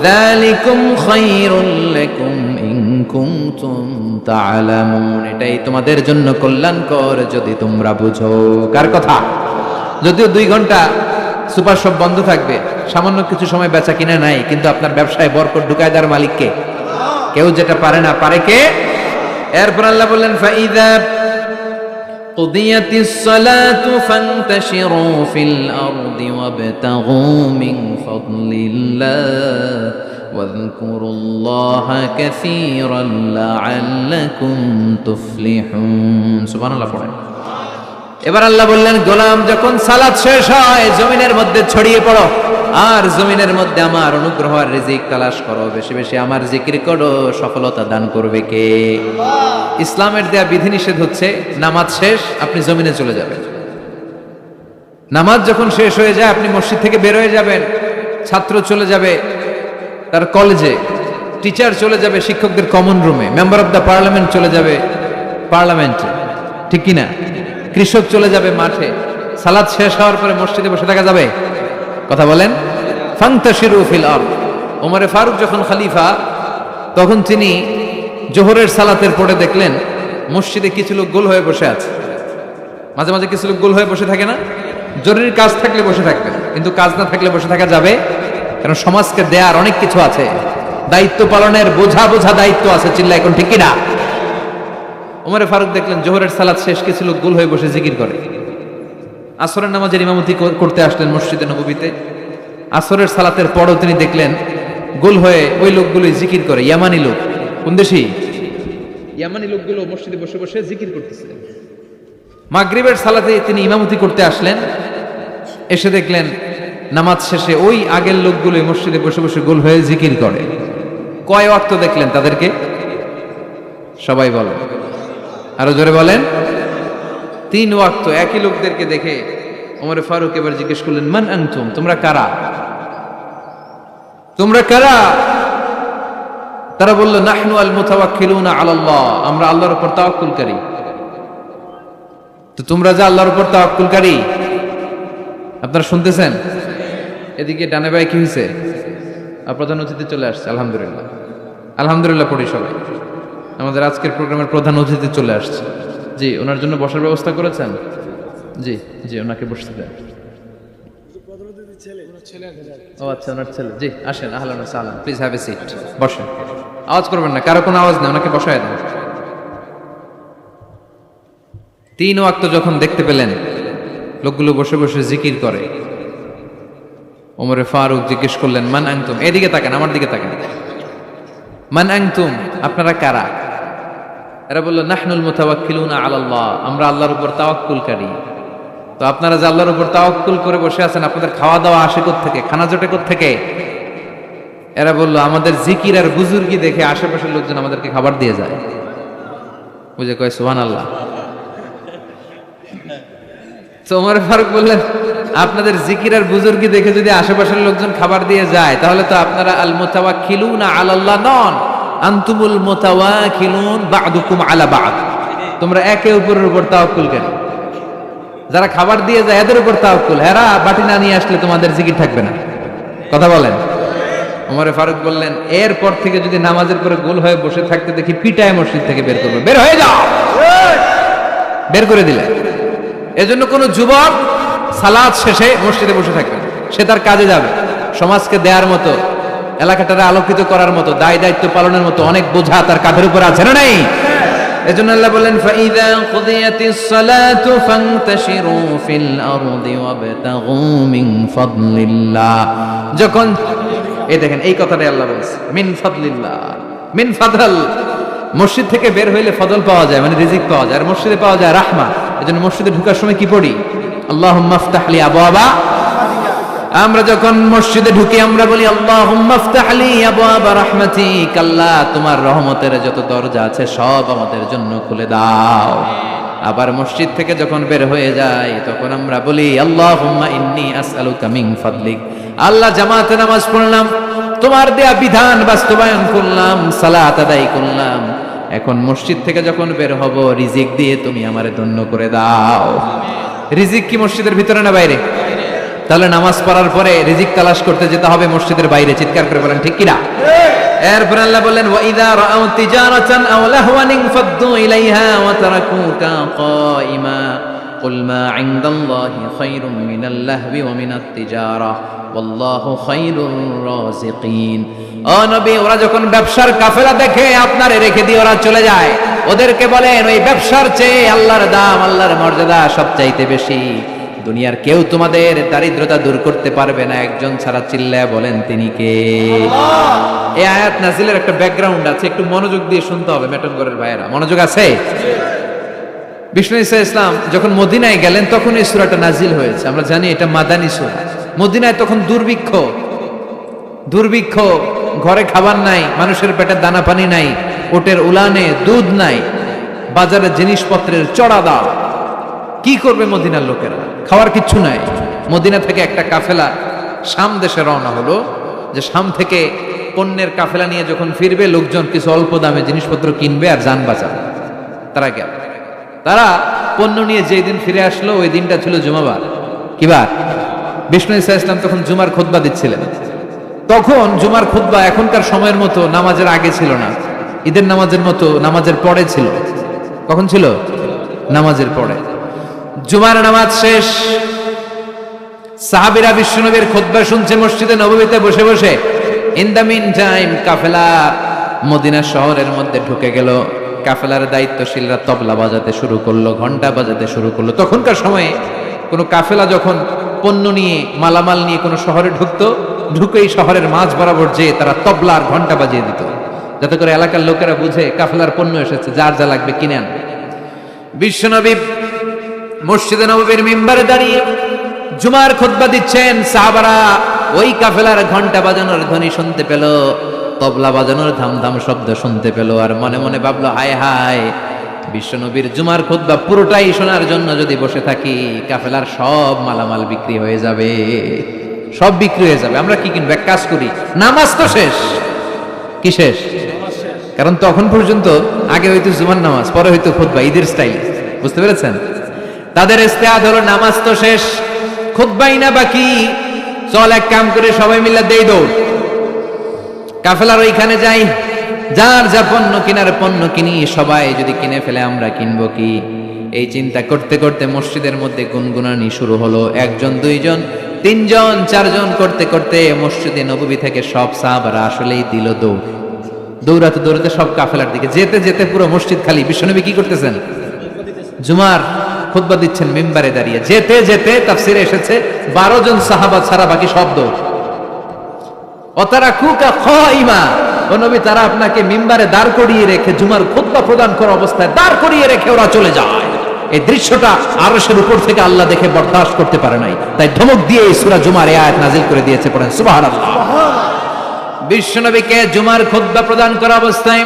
যালিকুম খায়রুল লাকুম ইন কুনতুম তা'লামুন, এটাই তোমাদের জন্য কল্যাণকর যদি তোমরা বুঝো। কার কথা? যদিও 2 ঘন্টা সুপার শপ বন্ধ থাকবে, সামান্য কিছু সময় বেচা কিনা নাই, কিন্তু আপনার ব্যবসায় বরকত ঢুকায় দেওয়ার মালিক কে? কেউ যেটা পারে না, পারে কে? এরপর আল্লাহ বললেন ফাইদা কুদিয়াতিস সালাতু ফান্তাশিরু ফিল আরদি ওয়াবতাগু মিন ফাদলিল্লাহ ওয়াযকুরুল্লাহা কাসীরান লাআল্লাকুম তুফলিহুন। সুবহানাল্লাহ পড়েন। এবার আল্লাহ বললেন গোলাম যখন সালাত শেষ হয় জমিনের মধ্যে ছড়িয়ে পড়ো, আর জমিনের মধ্যে আমার অনুগ্রহ আর রিজিক তালাশ করো, বেশি বেশি আমার জিকির করো। সফলতা দান করবে কে? ইসলামের দেয়া বিধিনিষেধ হচ্ছে নামাজ শেষ আপনি জমিনে চলে যাবেন। নামাজ যখন শেষ হয়ে যায় আপনি মসজিদ থেকে বের হয়ে যাবেন, ছাত্র চলে যাবে তার কলেজে, টিচার চলে যাবে শিক্ষকদের কমন রুমে, মেম্বার অফ দ্য পার্লামেন্ট চলে যাবে পার্লামেন্টে, ঠিক কিনা? কৃষক চলে যাবে মাঠে। সালাত শেষ হওয়ার পরে মসজিদে বসে থাকা যাবে? কথা বলেন। ফান্তাশিরু ফিল আরদ। ওমরে ফারুক যখন খলিফা তখন তিনি জোহরের সালাতের পরে দেখলেন মসজিদে কিছু লোক গোল হয়ে বসে আছে। মাঝে মাঝে কিছু লোক গোল হয়ে বসে থাকে না? জরুরি কাজ থাকলে বসে থাকবে, কিন্তু কাজ না থাকলে বসে থাকা যাবে? কারণ সমাজকে দেয়ার অনেক কিছু আছে, দায়িত্ব পালনের বোঝা বোঝা দায়িত্ব আছে। চিল্লা এখন ঠিক কিনা? ওমরে ফারুক দেখলেন জোহরের সালাত শেষ কিছু লোক গোল হয়ে বসে জিকির করে। আসরের নামাজের ইমামতি করতে আসলেন মসজিদে নববীতে। আসরের সালাতের পরও তিনি দেখলেন গোল হয়ে ওই লোকগুলো জিকির করে। ইয়ামানি লোক, কোন দেশি? ইয়ামানি লোকগুলো মসজিদে বসে বসে জিকির করতেছে। মাগরিবের সালাতে তিনি ইমামতি করতে আসলেন, এসে দেখলেন নামাজ শেষে ওই আগের লোকগুলো মসজিদে বসে বসে গোল হয়ে জিকির করে। কয় ওয়াক্ত দেখলেন তাদেরকে? সবাই বলেন, আরো জোরে বলেন। 3 ওয়াক্ত একই লোকদেরকে দেখে ওমর ফারুক এবার জিজ্ঞেস করলেন মান আনতুম, তোমরা কারা? তোমরা কারা? তারা বলল নাহনু আল মুতাওয়াক্কিলুনা আলাল্লাহ, আমরা আল্লাহর উপর তাওয়াক্কুলকারী। তো তোমরা যে আল্লাহর উপর তাওয়াক্কুলকারী, আপনারা শুনতেছেন? এদিকে ডানে বাই কি হয়েছে? প্রধান অতিথি চলে আসছে। আলহামদুলিল্লাহ, আলহামদুলিল্লাহ পড়ি সবাই। আমাদের আজকের প্রোগ্রামের প্রধান অতিথি চলে আসছে। জি, ওনার জন্য বসার ব্যবস্থা করেছেন? জি জি, ওনাকে বসতে দেন। ও আচ্ছা, ওনার ছেলে। জি আসেন, আহলান ওয়া সাহলান, প্লিজ হ্যাভ এ সিট, বসেন। আওয়াজ করবেন না, কারো কোনো আওয়াজ নেই, ওনাকে বসায় দেন। 3 ওয়াক্ত যখন দেখতে পেলেন লোকগুলো বসে বসে জিকির করে, ওমরে ফারুক জিজ্ঞেস করলেন মান আনতুম, এদিকে তাকান, আমার দিকে তাকান। মান আনতুম, আপনারা কারা? এরা বলল নাহনুল মুতাওয়াক্কিলুনা আলাল্লাহ, আমরা আল্লাহর উপর তাওয়াক্কুলকারী। তো আপনারা যে আল্লাহর উপর তাওয়াক্কুল করে বসে আছেন, আপনাদের খাওয়া দাওয়া আসে কোত্থেকে? খানা জোটে কোত্থেকে? এরা বলল আমাদের জিকির আর বুজুর্গি দেখে আশেপাশের লোকজন আমাদেরকে খাবার দিয়ে যায়। বুঝে কয় সুবহানাল্লাহ। তো ওমর ফারুক বললেন আপনাদের জিকির আর বুজুর্গি দেখে যদি আশেপাশের লোকজন খাবার দিয়ে যায়, তাহলে তো আপনারা আল মুতাওয়াক্কিলুনা আলাল্লাহ নন, আনতুমুল মুতাওয়াক্কিলুন বা'দুকুম আলা বা'দ। তোমরা একে অপরের উপর তাওয়াক্কুল করেন। যারা খাবার দিয়ে যায় এদের উপর তাওয়াক্কুল, এরা বাটি না নিয়ে আসলে তোমাদের জিকির থাকবে না। কথা বলেন। ওমর ফারুক বললেন এরপর থেকে যদি নামাজের পরে গোল হয়ে বসে থাকতে দেখি পিটায় মসজিদ থেকে বের করবে। বের হয়ে যাও, বের করে দিলেন। এজন্য কোন যুবক সালাত শেষে মসজিদে বসে থাকবে, সে তার কাজে যাবে। সমাজকে দেওয়ার মতো, এলাকাটারে আলোকিত করার মতো, দায় দায়িত্ব পালনের মতো অনেক বোঝা তার কাঁধের উপর আছে না নাই? এজন্য আল্লাহ বলেন ফাইদা কুদিয়াতিস সালাতু ফান্তাশিরু ফিল আরদি ওয়াবতাগু মিন ফাদলিল্লাহ। যখন এই দেখেন এই কথাটাই আল্লাহ বলছে, মিন ফাদলিল্লাহ, মিন ফাদল। মসজিদ থেকে বের হইলে ফজল পাওয়া যায়, মানে রিজিক পাওয়া যায়, আর মসজিদে পাওয়া যায় রাহমা। এজন্য মসজিদে ঢোকার সময় কি পড়ি? আল্লাহুম্মা ইফতাহ লি আবওয়াবা। আমরা যখন মসজিদে ঢুকি আমরা বলি আল্লাহুম্মা ইফতাহ লি আবওয়াবা রাহমাতিক, আল্লাহ তোমার রহমতের যত দরজা আছে সব আমাদের জন্য খুলে দাও। আবার মসজিদ থেকে যখন বের হয়ে যায় তখন আমরা বলি আল্লাহুম্মা ইন্নী আসআলুকা মিন ফাদলিক। আল্লাহ, জামাতে নামাজ পড়লাম, তোমার দেয়া বিধান বাস্তবায়ন করলাম, সালাত আদায় করলাম, এখন মসজিদ থেকে যখন বের হব রিজিক দিয়ে তুমি আমারে ধন্য করে দাও। রিজিক কি মসজিদের ভিতরে না বাইরে? তাহলে নামাজ পড়ার পরে রিজিক তালাশ করতে যেতে হবে মসজিদের বাইরে। চিৎকার করে বলেন ঠিক কিনা? এরপর আল্লাহ বললেন ওয়া ইযা রাআউ তিজারাতান আও লাহওয়ান ফাদ্দু ইলাইহা ওয়া তারাকুকা কাইমা কুল মা ইনদাল্লাহি খায়রুম মিনাল লাহবি ওয়া মিনাত তিজারা ওয়াল্লাহু খায়রুর রাযিকিন। ও নবী, ওরা যখন ব্যবসার কাফেলা দেখে আপনারে রেখে দিয়ে ওরা চলে যায়, ওদেরকে বলেন ওই ব্যবসার চেয়ে আল্লাহর দাম, আল্লাহর মর্যাদা সবচাইতে বেশি। দুনিয়ার কেউ তোমাদের দারিদ্রতা দূর করতে পারবে না, একজন ছাড়া। চিল্লায়া বলেন তিনি কে? এই আয়াত নাজিলের একটা ব্যাকগ্রাউন্ড আছে, একটু মনোযোগ দিয়ে শুনতে হবে। মেটনগরের ভাইয়েরা, মনোযোগ আছে? বিষ্ণু ঈসা ইসলাম যখন মদিনায় গেলেন তখন এই সূরাটা নাজিল হয়েছে। আমরা জানি এটা মাদানী সূরা। মদিনায় তখন দুর্ভিক্ষ, ঘরে খাবার নাই, মানুষের পেটে দানা পানি নাই, ওটের উলানে দুধ নাই, বাজারে জিনিসপত্রের চড়া দাম। কি করবে মদিনার লোকেরা? খাওয়ার কিচ্ছু নাই। মদিনা থেকে একটা কাফেলা শাম দেশে রওনা হলো, যে শাম থেকে পণ্যের কাফেলা নিয়ে যখন ফিরবে লোকজন কিছু অল্প দামে জিনিসপত্র কিনবে আর যান বাঁচাবে। তারা পণ্য নিয়ে যেই দিন ফিরে আসলো ওই দিনটা ছিল জুমাবার। কি বার? বিষ্ণু ঈসা ইসলাম তখন জুমার খুতবা দিচ্ছিলেন। তখন জুমার খুতবা এখনকার সময়ের মতো নামাজের আগে ছিল না, ঈদের নামাজের মতো নামাজের পরে ছিল। কখন ছিল? নামাজের পরে। জুমার নামাজ শেষ, সাহাবীরা বিশ্বনবীর খুতবা শুনছে মসজিদে নববীতে বসে বসে। In the mean time Kafela Medina শহরের মধ্যে ঢুকে গেল। কাফেলার দায়িত্বশীলরা তবলা বাজাতে শুরু করলো, ঘন্টা বাজাতে শুরু করলো। তখনকার সময়ে কোনো কাফেলা যখন পণ্য নিয়ে, মালামাল নিয়ে কোনো শহরে ঢুকতো, ঢুকেই শহরের মাঝ বরাবর যেয়ে তারা তবলা আর ঘন্টা বাজিয়ে দিত, যাতে করে এলাকার লোকেরা বুঝে কাফেলার পণ্য এসেছে, যার যা লাগবে কিনে আন। বিশ্বনবী মসজিদে নববীর মিম্বারে দাঁড়িয়ে জুমার খুতবা দিচ্ছেন। সাহাবারা ওই কাফেলার ঘন্টা বাজানোর ধ্বনি শুনতে পেল, তবলা বাজানোর ধামধাম শব্দ শুনতে পেল, আর মনে মনে ভাবলো হায় হায়, বিশ্বনবীর জুমার খুতবা পুরোটাই শোনার জন্য যদি বসে থাকি, কাফেলার সব মালামাল বিক্রি হয়ে যাবে, সব বিক্রি হয়ে যাবে। আমরা কি কিনবো? এক কাজ করি, নামাজ তো শেষ। কি শেষ? কারণ তখন পর্যন্ত আগে হয়তো জুমার নামাজ, পরে হয়তো খুতবা, ঈদের স্টাইল। বুঝতে পেরেছেন? তাদের ইস্তেহাদ হলো নামাজ তো শেষ, খুতবাই না বাকি, চল এক কাম করে সবাই মিলে দেই দৌড়, কাফেলার ওইখানে যাই, যার যা পণ্য কিনার পণ্য কিনি, সবাই যদি কিনে ফেলে আমরা কিনবো কি? এই চিন্তা করতে করতে মসজিদের মধ্যে গুনগুনানি শুরু হলো। একজন, দুইজন, তিনজন, চারজন করতে করতে মসজিদে নববী থেকে সব সাহাবারা আসলেই দিল দৌড়। দৌড়াতে দৌড়াতে সব কাফেলার দিকে যেতে যেতে পুরো মসজিদ খালি। বিশ্বনবী কি করতেছেন? জুমার খুতবা দিচ্ছেন মিম্বারে দাঁড়িয়ে। যেতে যেতে তাফসিরে এসেছে 12 জন সাহাবা ছাড়া বাকি সব দৌড়। অতারাকুকা খাইমা, ও নবী, তারা আপনাকে মিম্বারে দাঁড় করিয়ে রেখে, জুমার খুতবা প্রদান করা অবস্থায় দাঁড় করিয়ে রেখে ওরা চলে যায়। এই দৃশ্যটা আরশের উপর থেকে আল্লাহ দেখে বরদাস্ত করতে পারে নাই, তাই ধমক দিয়ে এই সূরা জুমার এই আয়াত নাজিল করে দিয়েছে। পড়েন সুবহানাল্লাহ। বিশ্বনবীকে জুমার খুতবা প্রদান করা অবস্থায়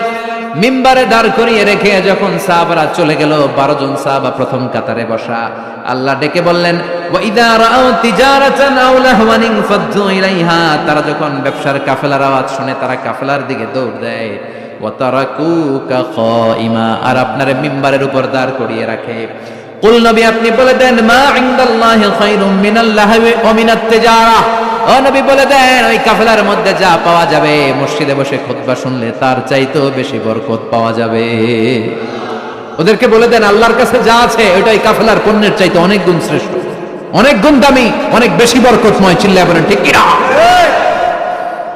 মিম্বারে দাঁড় করিয়ে রেখে যখন সাহাবারা চলে গেল, 12 জন সাহাবা প্রথম কাতারে বসা, আল্লাহ ডেকে বললেন ওয়া ইযা রাআউ তিজারাতান আও লাহওয়ান ফাদ্দু ইলাইহা, তারা যখন ব্যবসার কাফেলার আওয়াজ শুনে তারা কাফেলার দিকে দৌড় দেয়। ওয়া তারাকুকা কাইমা, আর আপনারে মিম্বারের উপর দাঁড় করিয়ে রাখে। কুল নবী, আপনি বলে দেন মা ইনদাল্লাহি খায়রুম মিনাল লাহবি ওয়া মিনাত তিজারা, ও নবী বলে দেন ওই কাফেলার মধ্যে যা পাওয়া যাবে মসজিদে বসে খুতবা শুনলে তার চাইতেও বেশি বরকত পাওয়া যাবে। ওদেরকে বলে দেন আল্লাহর কাছে যা আছে ওইটাই কাফেলার পণ্যের চাইতে অনেক গুণ শ্রেষ্ঠ, অনেক গুণ দামি, অনেক বেশি বরকতময়। চিল্লায় বলেন ঠিক কিনা?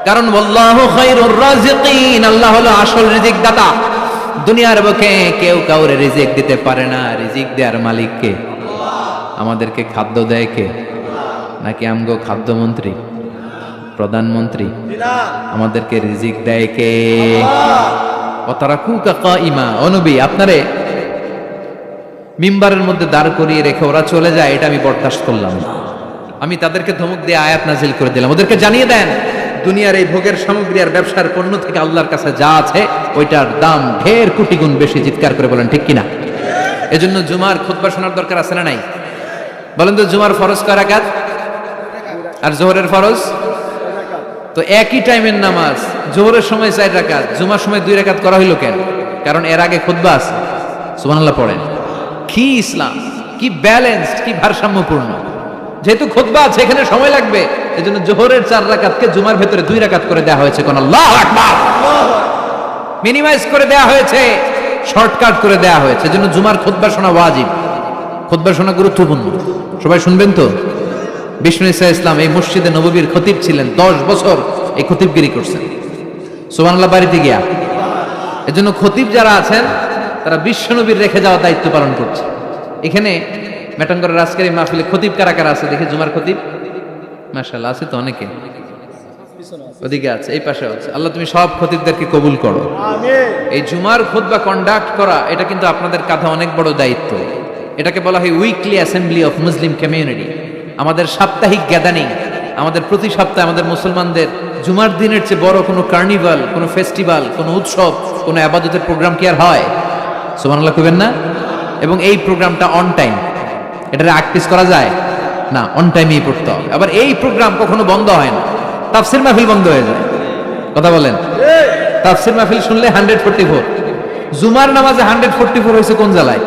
কারণ আল্লাহু খায়রুর রাযিকিন, আল্লাহ হলো আসল রিজিক দাতা। দুনিয়ার বুকে কেউ কাউরে রিজিক দিতে পারে না, রিজিক দেওয়ার মালিক কে? আমাদেরকে খাদ্য দেয় কে? নাকি আমগো খাদ্যমন্ত্রী, প্রধানমন্ত্রী? আমাদেরকে রিজিক দেয় কে? ওয়াতারাকুকা কাইমা, ও নবী, আপনারে মিম্বারের মধ্যে দাঁড় করিয়ে রেখে ওরা চলে যায়, এটা আমি বরদাস্ত করলাম না। আমি তাদেরকে ধমক দিয়ে আয়াত নাজিল করে দিলাম। ওদেরকে জানিয়ে দেন দুনিয়ার এই ভোগের সামগ্রী আর ব্যবসার পণ্য থেকে আল্লাহর কাছে যা আছে ওইটার দাম ঢের কোটি গুণ বেশি। চিৎকার করে বলেন ঠিক কিনা? এজন্য জুমার খুতবা শোনার দরকার আছে না নাই? বলেন তো, জুমার ফরজ কয় রাকাত আর জোহরের ফরজ? তো একই টাইমের নামাজ, জোহরের সময় 4 রাকাত, জুমার সময় 2 রাকাত করা হইল কেন? কারণ এর আগে খুতবা আছে। সুবহানাল্লাহ পড়েন। কি ইসলাম, কি ব্যালেন্সড, কি ভারসাম্যপূর্ণ। যেহেতু খুতবা আছে, এখানে সময় লাগবে, এজন্য জোহরের 4 রাকাতকে জুমার ভেতরে 2 রাকাত করে দেয়া হয়েছে। কোন আল্লাহু আকবার, মিনিমাইজ করে দেয়া হয়েছে, শর্টকাট করে দেয়া হয়েছে। এজন্য জুমার খুতবা শোনা ওয়াজিব, খুতবা শোনা গুরুত্বপূর্ণ। সবাই শুনবেন তো? বিষ্ণু ইসা ইসলাম এই মসজিদে নববীর খতিব ছিলেন, 10 বছর এই খতিবগিরি করছেন। সুবহানাল্লাহ বাড়িতে গিয়া। এজন্য খতিব যারা আছেন তারা বিশ্বনবীর রেখে যাওয়া দায়িত্ব পালন করছে। এখানে মেটাঙ্গরের আজকের এই মাহফিলে খতিব কারা কারা আছে দেখি? জুমার খতিব মাশাআল্লাহ আছে তো অনেকে, ওদিকে আছে, এই পাশে আছে। আল্লাহ তুমি সব খতিবদেরকে কবুল করো, আমিন। এই জুমার খুতবা কন্ডাক্ট করা এটা কিন্তু আপনাদের কাঁধে অনেক বড় দায়িত্ব। এটাকে বলা হয় weekly assembly of Muslim community. আমাদের সাপ্তাহিক গ্যাদারিং, আমাদের প্রতি সপ্তাহে আমাদের মুসলমানদের জুমার দিনের চেয়ে বড় কোনো কার্নিভাল, কোনো ফেস্টিভ্যাল, কোনো উৎসব, কোনো ইবাদতের প্রোগ্রাম কি আর হয়? সুবহানাল্লাহ কইবেন না? এবং এই প্রোগ্রামটা অন টাইম, এটা প্র্যাকটিস করা যায় না, অন টাইমেই পড়তে হবে। আবার এই প্রোগ্রাম কখনো বন্ধ হয় না। তাফসির মাহফিল বন্ধ হয়ে যায়, কথা বলেন? তাফসির মাহফিল শুনলে 144, জুমার নামাজে 144 হয়েছে কোন জেলায়?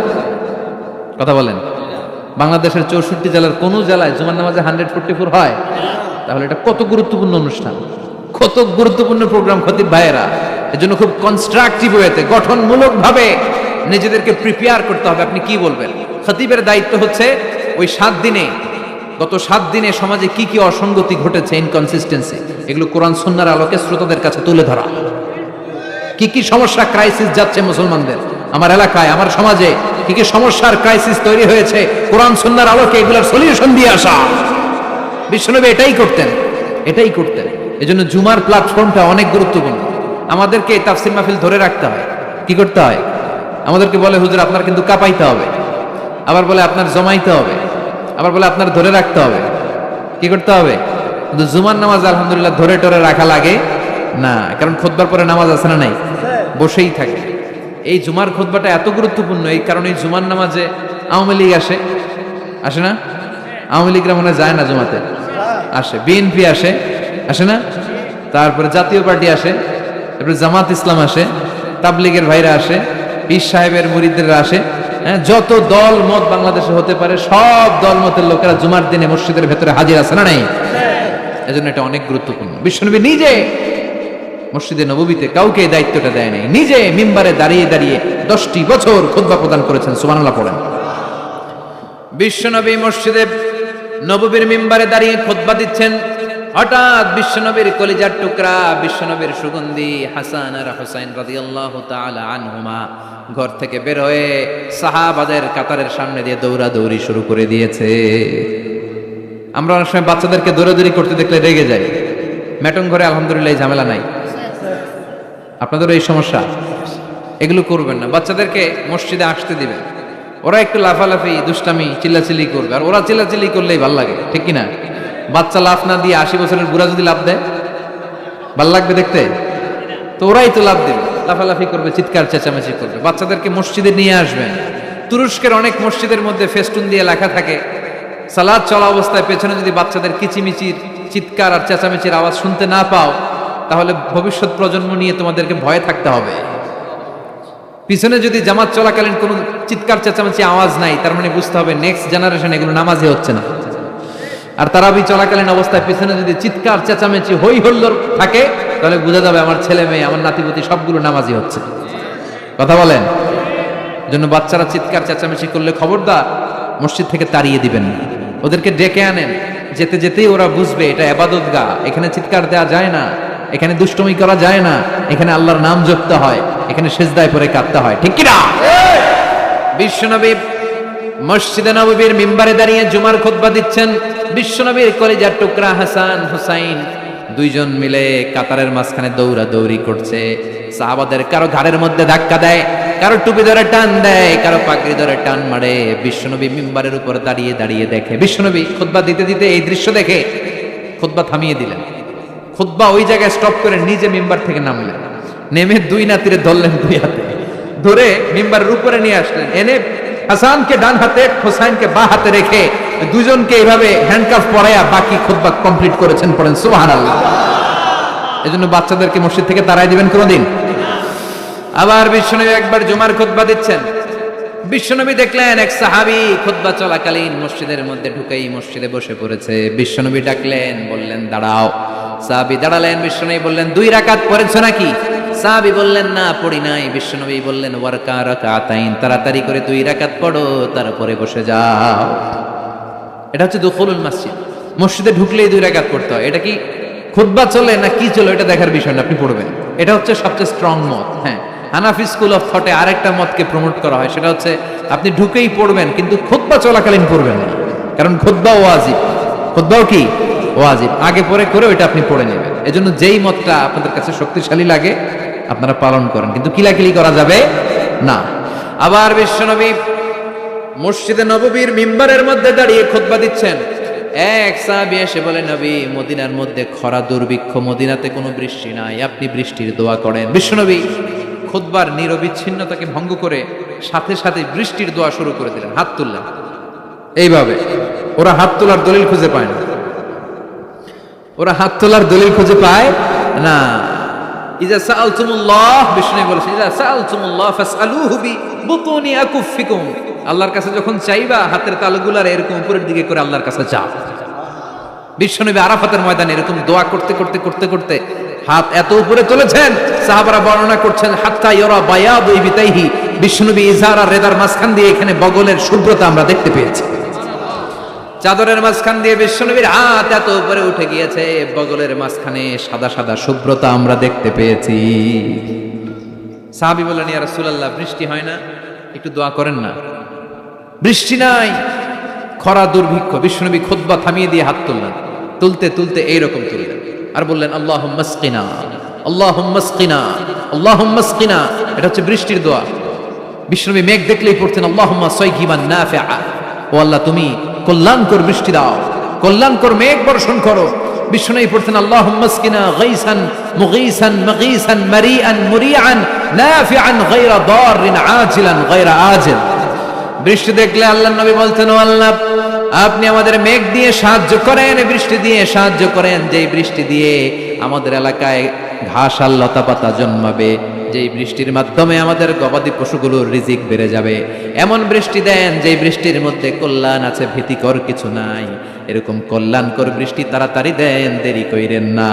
কথা বলেন? বাংলাদেশের 64 জেলার কোন জেলায় জুমার নামাজে 144 হয়? তাহলে এটা কত গুরুত্বপূর্ণ অনুষ্ঠান, কত গুরুত্বপূর্ণ প্রোগ্রাম খতিব ভাইয়েরা। এজন্য খুব কনস্ট্রাকটিভ ওয়েতে, গঠনমূলক ভাবে নিজেদেরকে প্রিপেয়ার করতে হবে। আপনি কি বলবেন? খতিবের দায়িত্ব হচ্ছে ওই 7 দিনে, গত 7 দিনে সমাজে কি কি অসঙ্গতি ঘটেছে, ইনকনসিস্টেন্সি, এগুলো কোরআন সুন্নাহর আলোকে শ্রোতাদের কাছে তুলে ধরা। কি কি সমস্যা, ক্রাইসিস যাচ্ছে মুসলমানদের, আমার এলাকায়, আমার সমাজে কি কি সমস্যার ক্রাইসিস তৈরি হয়েছে, কোরআন সুন্নাহর আলোকে এগুলোর সলিউশন দিয়ে আসা। বিশ্বনবী এটাই করতেন, এটাই করতেন। এজন্য জুমার প্ল্যাটফর্মটা অনেক গুরুত্বপূর্ণ। আমাদেরকে তাফসীর মাহফিল ধরে রাখতে হয়। কি করতে হয়? আমাদেরকে বলে হুজুর আপনার কিন্তু কাঁপাইতে হবে, আবার বলে আপনার জমাইতে হবে, আবার বলে আপনার ধরে রাখতে হবে। কি করতে হবে? কিন্তু জুমার নামাজ আলহামদুলিল্লাহ ধরে টরে রাখা লাগে না, কারণ খুতবার পরে নামাজ আছে না নাই? বসেই থাকে। এই জুমার খুতবাটা এত গুরুত্বপূর্ণ এই কারণে জুমার নামাজে আওয়ামী লীগ আসে, আসে না? আওয়ামী লীগরা মনে যায় না জুমাতে আসে, বিএনপি আসে, আসে না? তারপরে জাতীয় পার্টি আসে, তারপরে জামাত ইসলাম আসে, তাবলীগের ভাইরা আসে, পীর সাহেবের মুরিদরা আসে। হ্যাঁ, যত দল মত বাংলাদেশে হতে পারে সব দল মতের লোকেরা জুমার দিনে মসজিদের ভেতরে হাজির আছে না নাই? এজন্য এটা অনেক গুরুত্বপূর্ণ। বিশ্বনবী নিজে মসজিদে নববীতে কাউকে এই দায়িত্বটা দেয় নাই, নিজে মিম্বারে দাঁড়িয়ে দাঁড়িয়ে 10টি বছর খুতবা প্রদান করেছেন। সুবহানাল্লাহ পড়েন। বিশ্বনবী মসজিদে নববীর মিম্বারে দাঁড়িয়ে খুতবা দিচ্ছেন, হঠাৎ বিশ্বনবীর কলিজার টুকরা, বিশ্বনবীর সুগন্ধি হাসান আর হুসাইন রাদিয়াল্লাহু তাআলা আনহুমা ঘর থেকে বের হয়ে সাহাবাদের কাতারের সামনে দিয়ে দৌড়াদৌড়ি শুরু করে দিয়েছে। আমরা অনেক সময় বাচ্চাদেরকে দৌড়াদৌড়ি করতে দেখলে রেগে যাই। ম্যাটং ঘরে আলহামদুলিল্লাহ এই ঝামেলা নাই। আপনাদেরও এই সমস্যা? এগুলো করবেন না। বাচ্চাদেরকে মসজিদে আসতে দিবেন, ওরা একটু লাফালাফি দুষ্টামি চিল্লাচিল্লি করবে, আর ওরা চিল্লাচিল্লি করলেই ভাল লাগে, ঠিক কিনা? বাচ্চা লাফ না দিয়ে 80 বছরের বুড়া যদি লাফ দেয় ভাল লাগবে দেখতে? তো ওরাই তো লাফ দেবে, লাফালাফি করবে, চিৎকার চেঁচামেচি করবে। বাচ্চাদেরকে মসজিদে নিয়ে আসবেন। তুরস্কের অনেক মসজিদের মধ্যে ফেস্টুন দিয়ে লেখা থাকে, সালাত চলা অবস্থায় পেছনে যদি বাচ্চাদের কিচিমিচির চিৎকার আর চেঁচামেচির আওয়াজ শুনতে না পাও, তাহলে ভবিষ্যৎ প্রজন্ম নিয়ে তোমাদেরকে ভয়ে থাকতে হবে। পিছনে যদি জামাত চলাকালীন কোনো চিৎকার চেঁচামেচি আওয়াজ নাই, তার মানে বুঝতে হবে নেক্সট জেনারেশন এগুলো নামাজই হচ্ছে না। আর তারাবি চলাকালীন অবস্থায় পিছনে যদি চিৎকার চেঁচামেচি হই হল্লোড় থাকে, তাহলে বোঝা যাবে আমার ছেলে মেয়ে, আমার নাতিপুতি সবগুলো নামাজি হচ্ছে। কথা বলেন? জন্য বাচ্চারা চিৎকার চেঁচামেচি করলে খবরদার মসজিদ থেকে তাড়িয়ে দিবেন না, ওদেরকে ডেকে আনেন। যেতে যেতেই ওরা বুঝবে এটা ইবাদত গাহ, এখানে চিৎকার দেওয়া যায় না, এখানে দুষ্টুমি করা যায় না, এখানে আল্লাহর নাম জপতে হয়, এখানে সিজদায় পড়ে কাঁদতে হয়, ঠিক কিনা? বিশ্বনবী মসজিদে নববীর মিম্বারে দাঁড়িয়ে জুমার খুতবা দিচ্ছেন। বিশ্বনবীর কলিজার টুকরা হাসান হুসাইন দুইজন মিলে কাতারের মাঝখানে দৌড়াদৌড়ি করছে। সাহাবাদের কারো ঘাড়ের মধ্যে ধাক্কা দেয়, কারো টুপি ধরে টান দেয়, কারো পাগড়ি ধরে টান মারে। বিশ্বনবী মিম্বারের উপর দাঁড়িয়ে দাঁড়িয়ে দেখে। বিশ্বনবী খুতবা দিতে দিতে এই দৃশ্য দেখে খুতবা থামিয়ে দিলেন। খুতবা ওই জায়গায় স্টপ করে নিজে মিম্বার থেকে নামলেন, নেমে দুই নাতিরে ধরলেন, দুই হাতে ধরে মিম্বারের উপরে নিয়ে আসলেন, এনে হাসানকে ডান হাতে হোসাইনকে বাঁ হাতে রেখে দুজনকে এইভাবে হ্যান্ডকাফ পরাইয়া বাকি খুতবা কমপ্লিট করেছেন। পড়েন সুবহানাল্লাহ। এজন্য বাচ্চাদেরকে মসজিদ থেকে তাড়াই দিবেন কোনোদিন। আবার বিশ্বনবী একবার জুমার খুতবা দিচ্ছেন। বিশ্বনবী দেখলেন এক সাহাবী খুতবা চলাকালীন মসজিদের মধ্যে ঢুকেই মসজিদে বসে পড়েছে। বিশ্বনবী ডাকলেন, বললেন দাঁড়াও। সাহাবী দাঁড়ালেন। বিশ্বনবী বললেন 2 রাকাত পড়েছো নাকি? সাহাবী বললেন না, পড়ি নাই। বিশ্বনবী বললেন ওয়ারকা রাকাতাইন, তাড়াতাড়ি করে 2 রাকাত পড়ো, তারপরে বসে যাও। এটা হচ্ছে দুখুলুল মসজিদ। মসজিদে ঢুকলেই 2 রাকাত পড়তে হয়। এটা কি খুতবা চলে না কি চলে এটা দেখার বিষয় না, আপনি পড়বেন। এটা হচ্ছে সবচেয়ে স্ট্রং মত। হ্যাঁ, হানাফি স্কুল অফ থটে আরেকটা মতকে প্রমোট করা হয়, সেটা হচ্ছে আপনি ঢুকেই পড়বেন কিন্তু খুতবা চলাকালীন পড়বেন না, কারণ খুতবাও ওয়াজিব। খুতবাও কি ওয়াজিব, আগে পরে করে ওইটা আপনি পড়ে নেবেন। এজন্য যেই মতটা আপনাদের কাছে শক্তিশালী লাগে আপনারা পালন করেন, কিন্তু কিলাকিলি করা যাবে না। আবার বিশ্বনবী মসজিদে নববীর মিম্বারের মধ্যে দাঁড়িয়ে খুতবা দিচ্ছেন। এক সাহাবী এসে বলে, নবী মদিনার মধ্যে খরা দুর্ভিক্ষ, মদিনাতে কোনো বৃষ্টি নাই, আপনি বৃষ্টির দোয়া করেন। বিশ্বনবী খুতবার নিরবিচ্ছিন্নতাকে ভঙ্গ করে সাথে সাথে বৃষ্টির দোয়া শুরু করে দিলেন। হাত তুললেন এইভাবে। ওরা হাত তোলার দলিল খুঁজে পায় না, ওরা হাত তোলার দলিল খুঁজে পায় না। ইজা সাআলতুমুল্লাহ, বিষ্ণু বলেছে ইজা সাআলতুমুল্লাহ ফাসআলুহু বিবুতুনি আকুফিকুম, আল্লাহর কাছে যখন চাইবা হাতের তালুগুলার এরকম উপরের দিকে করে আল্লাহর কাছে চাও। বিশ্বনবী আরাফাতের ময়দানে এরকম দোয়া করতে করতে করতে করতে হাত এত উপরে তুলেছেন, সাহাবারা বর্ণনা করছেন হাত্তা ইয়ারা বায়াদু ইবিতাইহি, বিশ্বনবী ইজার আর রেদার মাঝখান দিয়ে এখানে বগলের শুভ্রতা আমরা দেখতে পেয়েছি। চাদরের মাঝখান দিয়ে বিশ্বনবীর হাত এত উপরে উঠে গিয়েছে, বগলের মাঝখানে সাদা সাদা শুভ্রতা আমরা দেখতে পেয়েছি। সাহাবী বললেন, ইয়া রাসূলুল্লাহ বৃষ্টি হয় না, একটু দোয়া করেন না। বৃষ্টি নাই, খরা দুর্ভিক্ষ। বিশ্বনবী খুতবা থামিয়ে দিয়ে হাত তুললেন, তুলতে তুলতে এইরকম তুললেন আর বললেন আল্লাহুম্মা আসকিনা, আল্লাহুম্মা আসকিনা, আল্লাহুম্মা আসকিনা। এটা হচ্ছে বৃষ্টির দোয়া। বিশ্বনবী মেঘ দেখলেই পড়তেন আল্লাহুম্মা সাইয়িবান নাফিআ, ও আল্লাহ তুমি কল্যাণকর বৃষ্টি দাও, কল্যাণকর মেঘ বর্ষণ করো। বিশ্বনবী পড়তেন আল্লাহুম্মা আসকিনা গাইসান মুগীসান মাগীসান মারিআন মুরিআন নাফিআন গায়রা দাররিন আজিলান গায়রা আজিল। বৃষ্টি দেখলে আল্লাহর নবী বলতেন, ও আল্লাহ আপনি আমাদের মেঘ দিয়ে সাহায্য করেন, বৃষ্টি দিয়ে সাহায্য করেন, যেই বৃষ্টি দিয়ে আমাদের এলাকায় ঘাস আর লতা পাতা জন্মাবে, যেই বৃষ্টির মাধ্যমে আমাদের গবাদি পশুগুলোর রিজিক বেড়ে যাবে। এমন বৃষ্টি দেন যেই বৃষ্টির মধ্যে কল্যাণ আছে, ভীতিকর কিছু নাই। এরকম কল্যাণকর বৃষ্টি তাড়াতাড়ি দেন, দেরি কইরেন না।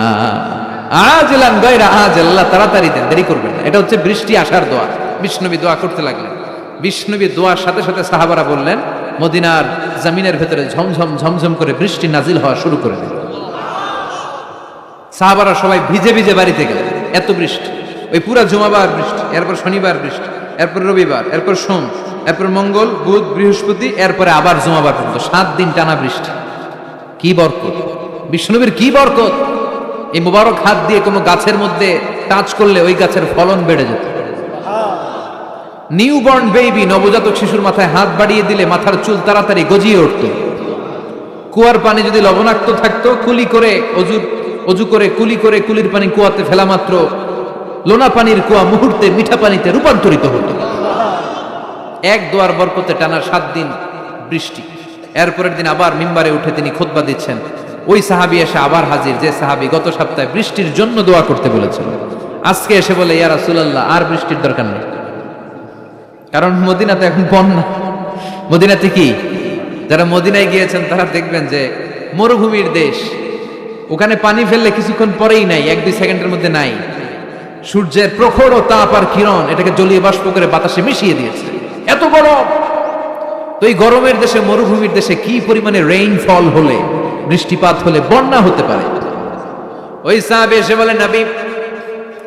আজিলান গায়রা আজিল, আল্লাহ তাড়াতাড়ি দেন, দেরি করবেন না। এটা হচ্ছে বৃষ্টি আসার দোয়া। বিষ্ণবী দোয়া করতে লাগলেন। বিষ্ণবী দোয়ার সাথে সাথে সাহাবারা বললেন মদিনার জমিনের ভেতরে ঝমঝম ঝমঝম করে বৃষ্টি নাজিল হওয়া শুরু করে দিল। সাহাবারা সবাই ভিজে ভিজে বাড়িতে গেলেন, এত বৃষ্টি। ওই পুরা জুমাবার বৃষ্টি, এরপর শনিবার বৃষ্টি, এরপর রবিবার, এরপর সোম, এরপর মঙ্গল, বুধ, বৃহস্পতি, এরপরে আবার জুমাবার পর্যন্ত 7 দিন টানা বৃষ্টি। কি বরকত, বিষ্ণুনবীর কি বরকত! এই মুবারক হাত দিয়ে কোনো গাছের মধ্যে টাচ করলে ওই গাছের ফলন বেড়ে যেত। নিউবর্ন বেবি, নবজাতক শিশুর মাথায় হাত বাড়িয়ে দিলে মাথার চুল তাড়াতাড়ি গজিয়ে উঠত। কুয়ার পানি যদি লবণাক্ত থাকতো, কুলি করে অজু করে কুলি করে কুলির পানি কুয়াতে ফেলা মাত্র লোনা পানির কুয়া মুহূর্তে মিঠা পানিতে রূপান্তরিত হতো। এক দোয়ার বরকতে টানা 7 দিন বৃষ্টি। এরপরের দিন আবার মিম্বারে উঠে তিনি খুতবা দিচ্ছেন। ওই সাহাবী এসে আবার হাজির, যে সাহাবী গত সপ্তাহে বৃষ্টির জন্য দোয়া করতে বলেছিল। আজকে এসে বলে, ইয়া রাসূলুল্লাহ আর বৃষ্টির দরকার নেই, কারণ মদিনাতে এখন বন্যা। মদিনাতে কি, যারা মদিনায় গিয়েছেন তারা দেখবেন যে মরুভূমির দেশ, ওখানে পানি ফেললে কিছুক্ষণ পরেই নাই, 1-2 সেকেন্ডের মধ্যে নাই। সূর্যের প্রখর ও তাপ আর কিরণ এটাকে জলীয় বাষ্প করে বাতাসে মিশিয়ে দিয়েছে, এত গরম। তো এই গরমের দেশে, মরুভূমির দেশে কি পরিমাণে রেইনফল হলে, বৃষ্টিপাত হলে বন্যা হতে পারে। ওই সাহাবী এসে বলে, নবী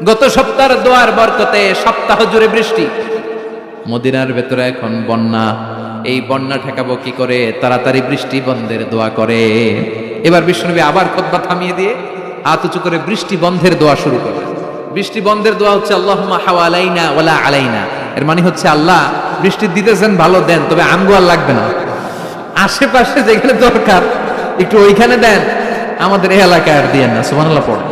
গত সপ্তাহের দোয়ার বরকতে সপ্তাহ জুড়ে বৃষ্টি, মদিনার ভেতরে এখন বন্যা, এই বন্যা ঠেকাবো কি করে? তাড়াতাড়ি বৃষ্টি বন্ধের দোয়া করে। এবার বিশ্বনবী আবার খুতবা থামিয়ে দিয়ে হাত উঁচু করে বৃষ্টি বন্ধের দোয়া শুরু করে। বৃষ্টি বন্ধের দোয়া হচ্ছে আল্লাহুম্মা হাওয়ালাইনা ওয়ালা আলাইনা। এর মানে হচ্ছে আল্লাহ বৃষ্টি দিতেছেন ভালো দেন, তবে আমগো আর লাগবে না, আশেপাশে যেখানে দরকার একটু ওইখানে দেন, আমাদের এই এলাকায় আর দিয়েন না। সুবহানাল্লাহ পড়ে।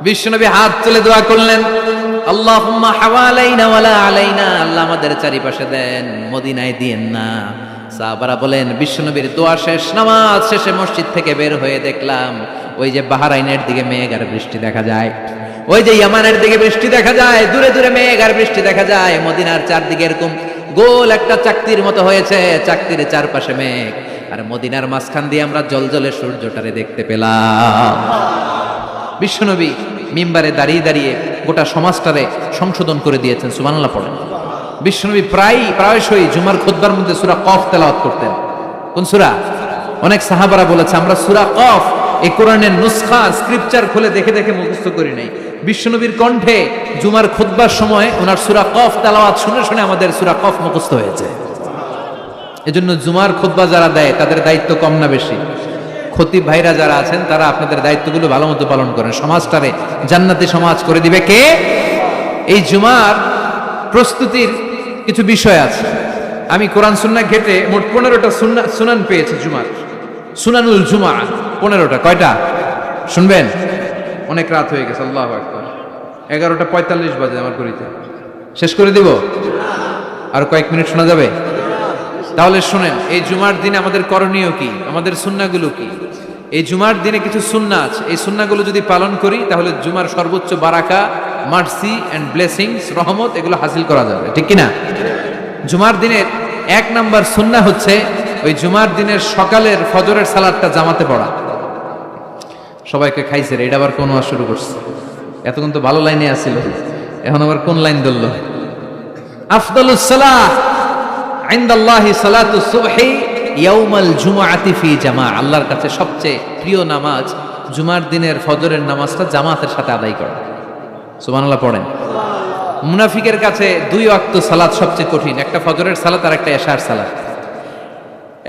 বিশ্বনবী হাত তুলে দোয়া করলেন, আল্লাহুম্মা হাওয়ালাইনা ওয়ালা আলাইনা, আল্লাহ আমাদের চারিপাশে দেন, মদিনায় দিয়েন না। সাহাবারা বলেন বিশ্বনবীর দোয়া শেষ, নামাজ শেষে মসজিদ থেকে বের হয়ে দেখলাম ওই যে বাহরাইনের দিকে মেঘ আর বৃষ্টি দেখা যায়, ওই যে ইয়ামানের দিকে বৃষ্টি দেখা যায়, দূরে দূরে মেঘ আর বৃষ্টি দেখা যায়, মদিনার চারদিকে এরকম গোল একটা চাকতির মতো হয়েছে, চাকতির চারপাশে মেঘ, আর মদিনার মাঝখান দিয়ে আমরা জলজলে সূর্যটারে দেখতে পেলাম। বিশ্বনবী মিম্বারে দাঁড়িয়ে দাঁড়িয়ে গোটা সমাজটারে সংশোধন করে দিয়েছেন, সুবহানাল্লাহ পড়েন। বিশ্বনবী প্রায়শই জুমার খুতবার মধ্যে সূরা কফ তেলাওয়াত করতেন। কোন সূরা? অনেক সাহাবারা বলেছে আমরা সূরা কফ এই কোরআনের নুসখা স্ক্রিপচার খুলে দেখে দেখে মুখস্থ করি নাই, বিশ্বনবীর কণ্ঠে জুমার খুতবার সময় ওনার সূরা কফ তেলাওয়াত শুনে শুনে আমাদের সূরা কফ মুখস্থ হয়েছে। এজন্য জুমার খুতবা যারা দেয় তাদের দায়িত্ব কম না বেশি? খতিব ভাইরা যারা আছেন তারা আপনাদের দায়িত্বগুলো ভালো মতো পালন করেন, সমাজটারে জান্নাতি সমাজ করে দিবে কে? এই জুমার প্রস্তুতির কিছু বিষয় আছে। আমি কোরআন সুন্নাহ ঘেটে মোট 15টা সুনান পেয়েছি জুমার, সুনানুল জুমা 15টা। কয়টা শুনবেন? অনেক রাত হয়ে গেছে, আল্লাহু আকবার। 11:45 বাজে আমার ঘড়িতে। শেষ করে দিব? আর কয়েক মিনিট শোনা যাবে? তাহলে শুনেন, এই জুমার দিনে আমাদের করণীয় কি, আমাদের সুন্নাহগুলো কি? এই জুমার দিনে কিছু সুন্নাহ আছে, এই সুন্নাহগুলো যদি পালন করি তাহলে জুমার সর্বোচ্চ বারাকা, মার্সি এন্ড ব্লেসিংস, রহমত এগুলো হাসিল করা যাবে, ঠিক কি না? জুমার দিনের 1 নাম্বার সুন্নাহ হচ্ছে ওই জুমার দিনের সকালের ফজরের সালাতটা জামাতে পড়া। সবাইকে খাইছে রে, এটা আবার কোন ওয়াজ শুরু করছে? এতক্ষণ তো ভালো লাইনে আছিল, এখন আবার কোন লাইন ধরল? আফদালুস সালাহ ইনদাল্লাহি সালাতুস সুবহি ইয়াউমাল জুমআতি ফি জামাআ, আল্লাহর কাছে সবচেয়ে প্রিয় নামাজ জুমার দিনের ফজরের নামাজটা জামাতের সাথে আদায় করা। সুবহানাল্লাহ পড়েন। মুনাফিকের কাছে 2 ওয়াক্ত সালাত সবচেয়ে কঠিন, একটা ফজরের সালাত আর একটা এশার সালাত।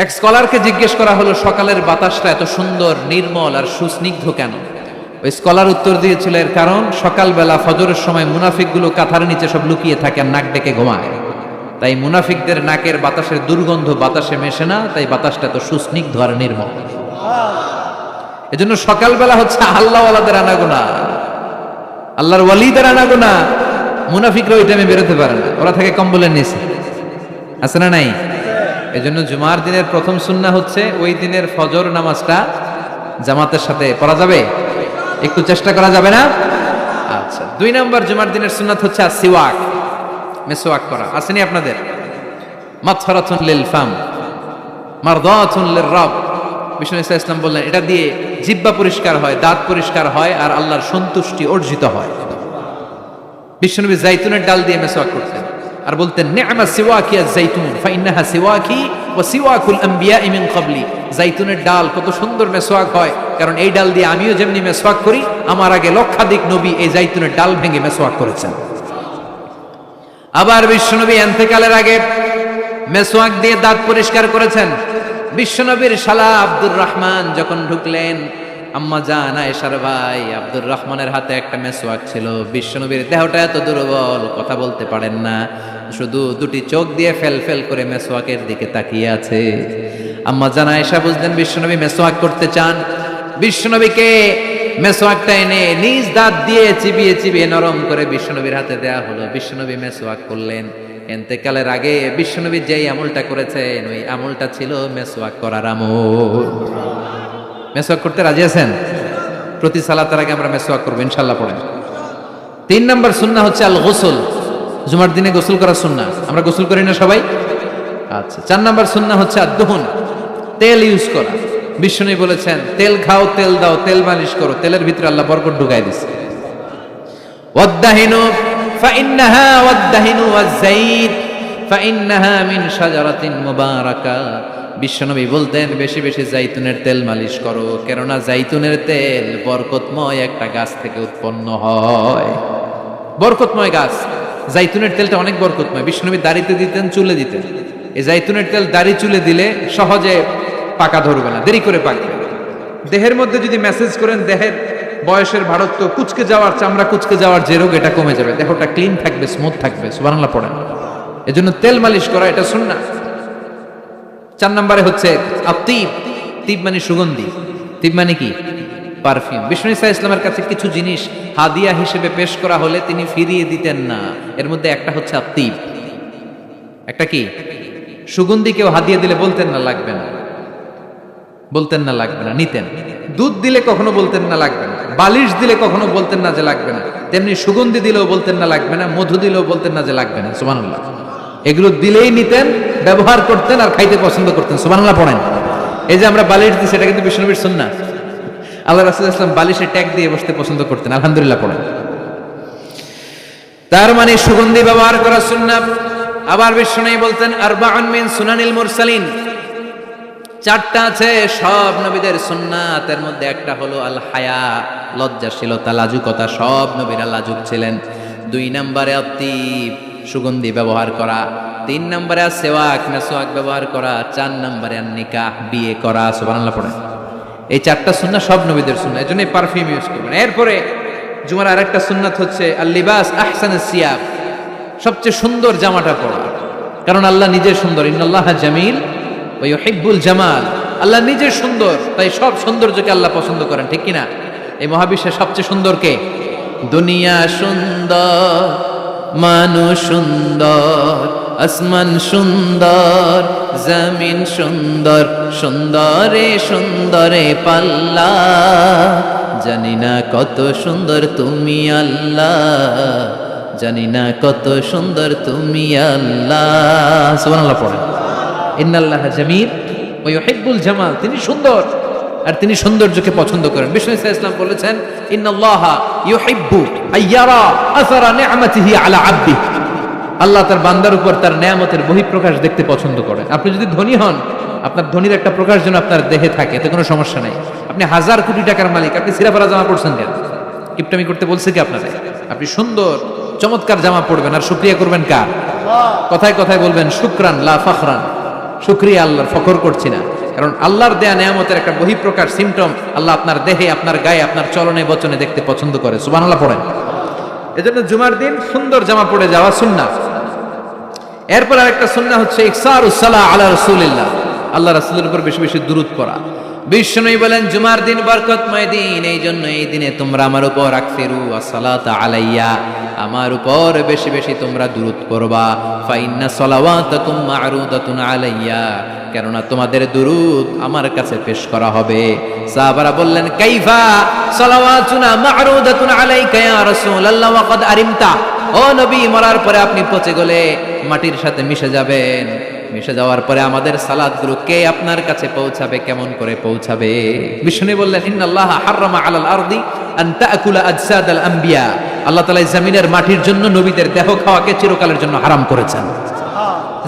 এক স্কলারকে জিজ্ঞেস করা হলো সকালের বাতাসটা এত সুন্দর, নির্মল আর সুস্নিগ্ধ কেন? ওই স্কলার উত্তর দিয়েছিল এর কারণ সকালবেলা ফজরের সময় মুনাফিকগুলো কাঁথার নিচে সব লুকিয়ে থাকে আর নাক ডেকে ঘুমায়, তাই মুনাফিকদের নাকের বাতাসের দুর্গন্ধ বাতাসে মেশে না, তাই বাতাসটা তো সুস্নিগ্ধ আর নির্মল। এজন্য সকালবেলা হচ্ছে আল্লাহওয়ালাদের আনাগোনা, আল্লাহর ওয়ালিদের আনাগোনা। মুনাফিকরা ওই টাইমে বেরোতে পারে না, ওরা থাকে কম্বলের নিচে, আছে না নাই? এজন্য জুমার দিনের প্রথম সুন্নাহ হচ্ছে ওই দিনের ফজর নামাজটা জামাতের সাথে পড়া যাবে, একটু চেষ্টা করা যাবে না? আচ্ছা, 2 নাম্বার জুমার দিনের সুন্নাত হচ্ছে সিওয়াক, মেসওয়াক করা। আসেনি আপনাদের? মাতফারাতুন লিল ফাম মারদাতুন লিররাব, বিষ্ণু ইসলাম বললেন এটা দিয়ে জিহ্বা পরিষ্কার হয়, দাঁত পরিষ্কার হয়, আর আল্লাহর সন্তুষ্টি অর্জিত হয়। বিশ্বনবী জাইতুনের ডাল দিয়ে মেসওয়াক করতেন আর বলতেন নি'মা সিওয়াকিয়া জাইতুন ফাইন্নাহা সিওয়াকি ওয়া সিওয়াকুল আমবিয়া মিন ক্বাবলি, জাইতুনের ডাল কত সুন্দর মেসওয়াক হয়, কারণ এই ডাল দিয়ে আমিও যেমনি মেসওয়াক করি, আমার আগে লক্ষাধিক নবী এই জাইতুনের ডাল ভেঙে মেসওয়াক করেছেন। আবার বিশ্বনবী ইন্তেকালের আগে মেসওয়াক দিয়ে দাঁত পরিষ্কার করেছেন। বিশ্বনবীর শালা আব্দুর রহমান যখন ঢুকলেন, আম্মা জান আয়েশার ভাই আব্দুর রহমানের হাতে একটা মেসওয়াক ছিল। বিশ্বনবীর দেহটা এত দুর্বল, কথা বলতে পারেন না, শুধু 2টি চোখ দিয়ে ফেল ফেল করে মেসওয়াকের দিকে তাকিয়ে আছে। আম্মা জান আয়েশা বুঝলেন বিশ্বনবী মেসওয়াক করতে চান। বিশ্বনবীকে মেসওয়াকটা এনে নিজ দাঁত দিয়ে চিবিয়ে চিবিয়ে নরম করে বিশ্বনবীর হাতে দেয়া হলো। বিশ্বনবী মেসওয়াক করলেন। ইন্তেকালের আগে বিশ্বনবী যেই আমলটা করেছেন ওই আমলটা ছিল মেসওয়াক করার আমল। মেসওয়াক করতে রাজি আছেন? প্রতি সালাতের আগে আমরা মেসওয়াক করব ইনশাআল্লাহ পড়েন। 3 নাম্বার সুন্নাহ হচ্ছে আল গোসল, জুমার দিনে গোসল করা সুন্নাহ। আমরা গোসল করি না সবাই? আচ্ছা। 4 নাম্বার সুন্নাহ হচ্ছে আদ-দুহুন, তেল ইউজ করা। বিশ্বনবী বলেছেন তেল খাও, তেল দাও, তেল মালিশ করো, তেলের ভিতরে আল্লাহ বরকত ঢুকাই দিয়েছে। ওয়াদ-দাহিনু ফাইন্নাহা ওয়াদ-দাহিনু ওয়াজ-যাইত ফাইন্নাহা মিন শাজারাতিন মুবারাকা। বিশ্বনবী বলতেন বেশি বেশি জাইতুনের তেল মালিশ করো, কেননা জাইতুনের তেল বরকতময় একটা গাছ থেকে উৎপন্ন হয়। বরকতময় গাছ জাইতুনের তেলটা অনেক বরকতময়। বিশ্বনবী দাড়িতে দিতেন, চুলে দিতেন। এই জাইতুনের তেল দাড়ি চুলে দিলে সহজে পাকা ধরবে না, দেরি করে পাকবে। দেহের মধ্যে যদি মেসেজ করেন দেহের বয়সের ভারত্ব, কুচকে যাওয়ার, চামড়া কুচকে যাওয়ার যে রোগ, এটা কমে যাবে, দেহটা ক্লিন থাকবে, স্মুথ থাকবে। সুবহানাল্লাহ পড়েন। এজন্য তেল মালিশ করা এটা সুন্নাহ। 4 নম্বরে হচ্ছে আতিব, তিব মানে সুগন্ধি। তিব মানে কি? পারফিউম। বিষ্ণু ইসা ইসলামের কাছে কিছু জিনিস হাদিয়া হিসেবে পেশ করা হলে তিনি ফিরিয়ে দিতেন না। এর মধ্যে একটা হচ্ছে আত্মীব, একটা কি সুগন্ধি। কেউ হাদিয়া দিলে বলতেন না লাগবে না, বলতেন না লাগবে না, নিতেন। দুধ দিলে কখনো বলতেন না লাগবে না, বালিশ দিলে কখনো বলতেন না যে লাগবে না, তেমনি সুগন্ধি দিলেও বলতেন না লাগবে না, মধু দিলেও বলতেন না যে লাগবে না। সুবহানাল্লাহ। এগুলো দিলেই নিতেন, ব্যবহার করতেন আর খাইতে পছন্দ করতেন। সুবহানাল্লাহ পড়েন। এই যে আমরা বালিশ দিই, সেটা কিন্তু বিশ্বনবীর সুন্নাহ। আল্লাহ রাসূল সাল্লাল্লাহু আলাইহি ওয়াসাল্লাম বালিশে ট্যাগ দিয়ে বসতে পছন্দ করতেন। আলহামদুলিল্লাহ পড়েন। তার মানে সুগন্ধি ব্যবহার করা সুন্নাহ। আবার বিশ্বনবী বলতেন আরবাউন মিন সুনানিল মুরসালিন, চারটা আছে সব নবীদের সুন্নাত। এর মধ্যে একটা হলো আল হায়া, লজ্জাশীলতা, লাজুকতা। সব নবীরা লাজুক ছিলেন। 2 নম্বরে আত্মীব, সুগন্ধি ব্যবহার করা। 3 নম্বরে সেওয়াক, মেসওয়াক ব্যবহার করা। 4 নম্বরে নিকাহ, বিয়ে করা। সুবহানাল্লাহ পড়েন। এই 4টা সুন্নাহ সব নবীদের সুন্নাহ, এজন্য পারফিউম ইউজ করবেন। এরপরে জুমার আরেকটা সুন্নাত হচ্ছে আল লিবাস আহসানুস সিয়াব, সবচেয়ে সুন্দর জামাটা পরা। কারণ আল্লাহ নিজে সুন্দর, ইন্নাল্লাহা জামিল ওয়া ইউহিব্বুল জামাল। আল্লাহ নিজে সুন্দর, তাই সব সৌন্দর্যকে আল্লাহ পছন্দ করেন, ঠিক কিনা? এই মহাবিশ্বের সবচেয়ে সুন্দর কে? দুনিয়া সুন্দর, মানুষ সুন্দর, আসমান সুন্দর, জমিন সুন্দর, সুন্দরে সুন্দরে পাল্লা। জানি না কত সুন্দর তুমি আল্লাহ, জানি না কত সুন্দর তুমি আল্লাহ। সুবহানাল্লাহ পড়েন। ইন্নাল্লাহা জামিল ওয়া ইউহিব্বুল জামাল। তিনি সুন্দর আর তিনি সৌন্দর্যকে পছন্দ করেন। বিষ্ণু ইসা ইসলাম বলেছেন ইন্নাল্লাহা ইউহিব্বু আইয়ারা আসারা নি'মাতিহি আলা আবদি। আল্লাহ তার বান্দার উপর তার নেয়ামতের বহিঃপ্রকাশ দেখতে পছন্দ করেন। আপনি যদি ধনী হন, আপনার ধনীর একটা প্রকাশ যেন আপনার দেহে থাকে, এতে কোনো সমস্যা নাই। আপনি 1000 কোটি টাকার মালিক, আপনি ছিঁড়াফাড়া জামা পড়ছেন কেন? কিপটামি করতে বলছে কি আপনারা? আপনি সুন্দর চমৎকার জামা পড়বেন আর শুকরিয়া করবেন কার? কথায় কথায় বলবেন শুকরান লা ফখরান, শুকরিয়া আল্লাহর, ফখর করছি না। কারণ আল্লাহর দেয়া নেয়ামতের একটা বহিঃপ্রকাশ, সিম্পটম আল্লাহ আপনার দেহে, আপনার গায়ে, আপনার চলনে বচনে দেখতে পছন্দ করে। সুবহানাল্লাহ পড়েন। এজন্য জুমার দিন সুন্দর জামা পরে যাওয়া সুন্নাহ। এরপর আরেকটা সুন্নাহ হচ্ছে ইকসারুস সালাহ আলা রাসূলিল্লাহ, আল্লাহ রাসূলের উপর বেশি বেশি দুরূদ পড়া। বিশ্বনবী বলেন জুমার দিন বরকতময় দিন, এই জন্য এই দিনে তোমরা আমার উপর আকসিরু আসসালাতা আলাইয়া, আমার উপর বেশি বেশি তোমরা দুরূদ পড়বা। ফা ইন্না সালাওয়াতাকুম মা'রুদাতুন আলাইয়া, কেননা তোমাদের দুরূদ আমার কাছে পেশ করা হবে। সাহাবারা বললেন কাইফা সালাওয়াতুনা মা'রুদাতুন আলাইকা ইয়া রাসূলুল্লাহ ওয়া ক্বাদ আরিমতা। ও নবী, মরার পরে আপনি পচে গলে মাটির সাথে মিশে যাবেন, মিশে যাওয়ার পরে আমাদের সালাতগুলো কে আপনার কাছে পৌঁছাবে, কেমন করে পৌঁছাবে? বিষ্ণু বললেন ইন্নাল্লাহা হাররামা আলাল আরদি আন তাকুলা আজসাদাল আমবিয়া, আল্লাহ তাআলা জমিনের মাটির জন্য নবীদের দেহ খাওয়াকে চিরকালের জন্য হারাম করেছেন।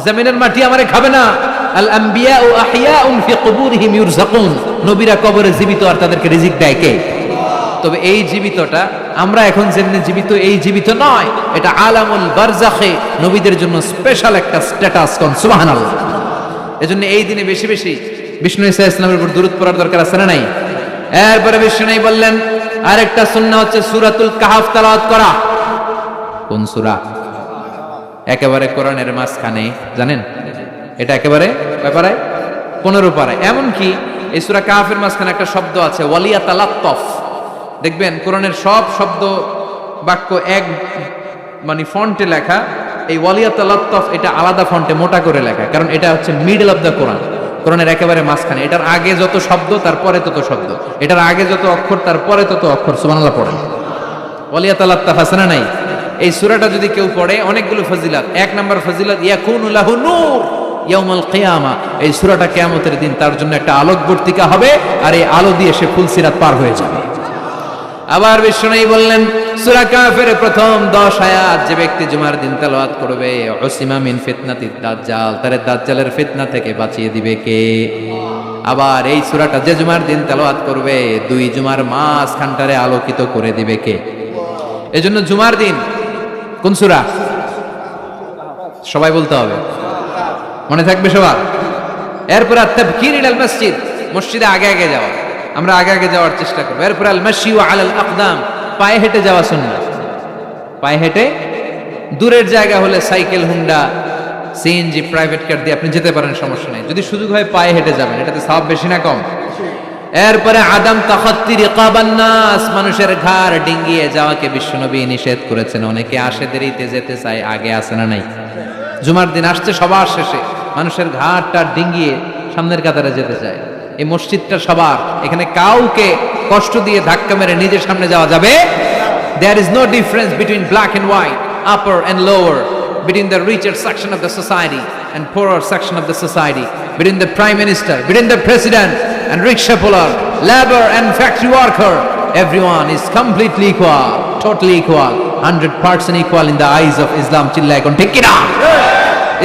জমিনের মাটি আমারে খাবে না। আল আমবিয়াউ আহইয়াউন ফি কুবুরিহিম ইউরযাকুন, নবীরা কবরে জীবিত আর তাদেরকে রিজিক দেয় কে? তবে এই জীবিতটা আমরা এখন যেমনি জীবিত, এই জীবিত নয়, এটা আলামুল বারজাখে নবীদের জন্য স্পেশাল একটা স্ট্যাটাস। কোন সুবহানাল্লাহ। এজন্য এই দিনে বেশি বেশি বিষ্ণু ইসা ইসলামের উপর দুরূদ পড়ার দরকার আছে না নাই? এরপরে বিষ্ণু বললেন আরেকটা সুন্নাহ হচ্ছে সূরাতুল কাহফ তেলাওয়াত করা। কোন সূরা? একেবারে কোরআনের মাঝখানে, জানেন এটা একেবারে কয় পারায়? 15 পারায়। এমন কি এই সূরা কাহফের মাঝখানে একটা শব্দ আছে ওয়ালিয়াতালাত্তাফ। দেখবেন কোরআনের সব শব্দ বাক্য এক মানে ফন্টে লেখা, এই ওয়ালিয়াতালাত্তাফ এটা আলাদা ফন্টে মোটা করে লেখা, কারণ এটা হচ্ছে মিডল অফ দ্য কোরআন, কোরআনের একেবারে মাঝখানে। এটার আগে যত শব্দ তারপরে তত শব্দ, এটার আগে যত অক্ষর তারপরে তত অক্ষর। সুবহানাল্লাহ পড়েন। ওয়ালিয়াতালাত্তাফ আছে না নাই? এই সূরাটা যদি কেউ পড়ে অনেকগুলো ফজিলত। 1 নম্বর ফজিলত ইয়াকুনু লাহু নূর ইয়াউমাল কিয়ামা, এই সূরাটা কিয়ামতের দিন তার জন্য একটা আলোকবর্তিকা হবে, আর এই আলো দিয়ে সে ফুলসিরাত পার হয়ে যাবে। আবার বিষ্ণু বললেন সূরা কাহফের প্রথম 10 আয়াত যে ব্যক্তি জুমার দিন তেলাওয়াত করবে, উসিমা মিন ফিতনাতিদ দাজ্জাল, তারে দাজ্জালের ফিতনা থেকে বাঁচিয়ে দিবে কে? আবার এই সূরাটা যে জুমার দিন তেলাওয়াত করবে 2 জুমার মাঝখানটারে আলোকিত করে দিবে কে? এজন্য জুমার দিন কোন সূরা সবাই বলতে হবে, মনে থাকবে সবার। এরপর আত-তাবকির ইলাল মসজিদ, মসজিদে আগে আগে যাওয়া, আমরা আগে আগে যাওয়ার চেষ্টা করব। এরপর আল মাশিউ আলাল আকদাম, পায়ে হেঁটে যাওয়া সুন্নাহ। পায়ে হেঁটে, দূরের জায়গা হলে cycle, Honda, CNG, private car দিয়ে আপনি যেতে পারেন, সমস্যা নেই। যদি সুযোগ হয় পায়ে হেঁটে যাবেন, এটাতে সওয়াব বেশি না কম? এরপরে আদম তাখাত্তি রিকাবান নাস, মানুষের ঘাড় ডিঙ্গিয়ে যাওয়াকে বিশ্বনবী নিষেধ করেছেন। অনেকে আসে দেরিতে যেতে চায়, আগে আসে না নাই? জুমার দিন আসছে সবার শেষে, মানুষের ঘাড়টা ডিঙ্গিয়ে সামনের কাতারে যেতে চায়। এই মসজিদটা সবার, এখানে কাউকে কষ্ট দিয়ে ধাক্কা মেরে নিজের সামনে যাওয়া যাবে। There is no difference between black and white, upper and lower, between the richer section of the society and poorer section of the society, between the prime minister, between the president and rickshaw puller, labor and factory worker. Everyone is completely equal, totally equal, 100% equal in the eyes of Islam. চিল্লায় কোন ঠিক কিনা?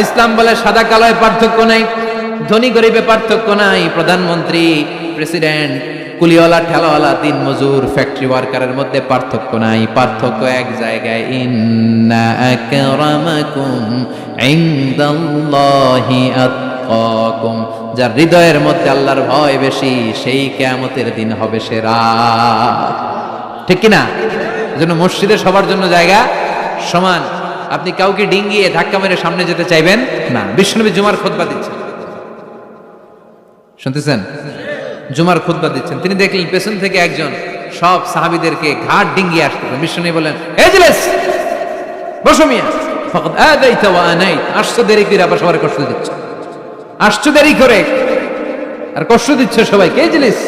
ইসলাম বলে সাদা কালোয় পার্থক্য নাই, ধনী গরিবে পার্থক্য নাই, প্রধানমন্ত্রী, প্রেসিডেন্ট, কুলিওয়ালা, ঠেলাওয়ালা, দিন মজুর, ফ্যাক্টরি ওয়ার্কারের মধ্যে পার্থক্য নাই। পার্থক্য এক জায়গায়, ইন্না আকরামাকুম ইনদাল্লাহি আতকাকুম, যার হৃদয়ের মধ্যে আল্লাহর ভয় বেশি, সেই কিয়ামতের দিন হবে সেরা। ঠিক কিনা? এজন্য মসজিদে সবার জন্য জায়গা সমান। আপনি কাউকে ডিঙ্গিয়ে ধাক্কা মেরে সামনে যেতে চাইবেন না। বিশ্বনবী জুমার খুতবা দিচ্ছেন, শুনতেছেন? জুমার খুতবা দিচ্ছেন, তিনি দেখলেন পেছন থেকে একজন সব সাহাবীদেরকে ঘাট ডিঙ্গিয়ে আসতেছেন। বিশ্বনবী বলেন, এজলিস, বসো মিয়া, ফাকাদ আদাইতা ওয়া আনাইত, আসছো দেরি করে আবার সবার কষ্ট দিচ্ছ, আসছো দেরি করে আর কষ্ট দিচ্ছ সবাইকে। এজলিস,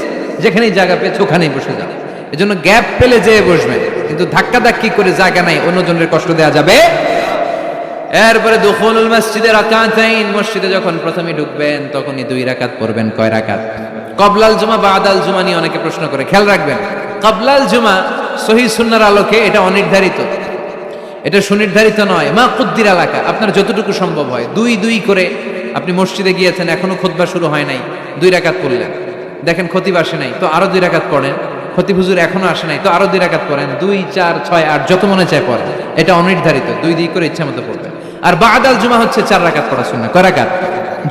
যেখানেই জায়গা পেয়েছো ওখানেই বসে যাও। এজন্য গ্যাপ পেলে যেয়ে বসবেন, কিন্তু ধাক্কা ধাক্কি করে জায়গা নাই, অন্যজনের কষ্ট দেওয়া যাবে। এরপরে দুখুলুল মসজিদে রাকাতাইন, মসজিদে যখন প্রথমে ঢুকবেন তখনই 2 রাকাত পড়বেন। কয় রাকাত? কবলাল জুমা বাদাল জুমা নিয়ে অনেকে প্রশ্ন করে, খেয়াল রাখবেন, কবলাল জুমা সহিহ সুন্নাহর আলোকে এটা অনির্ধারিত, এটা সুনির্ধারিত নয়। মা কুদ্দির এলাকা, আপনার যতটুকু সম্ভব হয় 2-2 করে। আপনি মসজিদে গিয়েছেন, এখনো খুতবা শুরু হয় নাই, 2 রাকাত পড়লেন, দেখেন খতিব আসে নাই, তো আরো 2 রাকাত পড়েন। খতিব হুজুর এখনো আসে নাই, তো আরো 2 রাকাত পড়েন। 2, 4, 6, 8 যত মনে চায় পড়েন, এটা অনির্ধারিত, 2-2 করে ইচ্ছা মতো পড়বেন। আর বাদাল জুমা হচ্ছে 4 রাকাত পড়া সুন্নাহ। কয় রাকাত?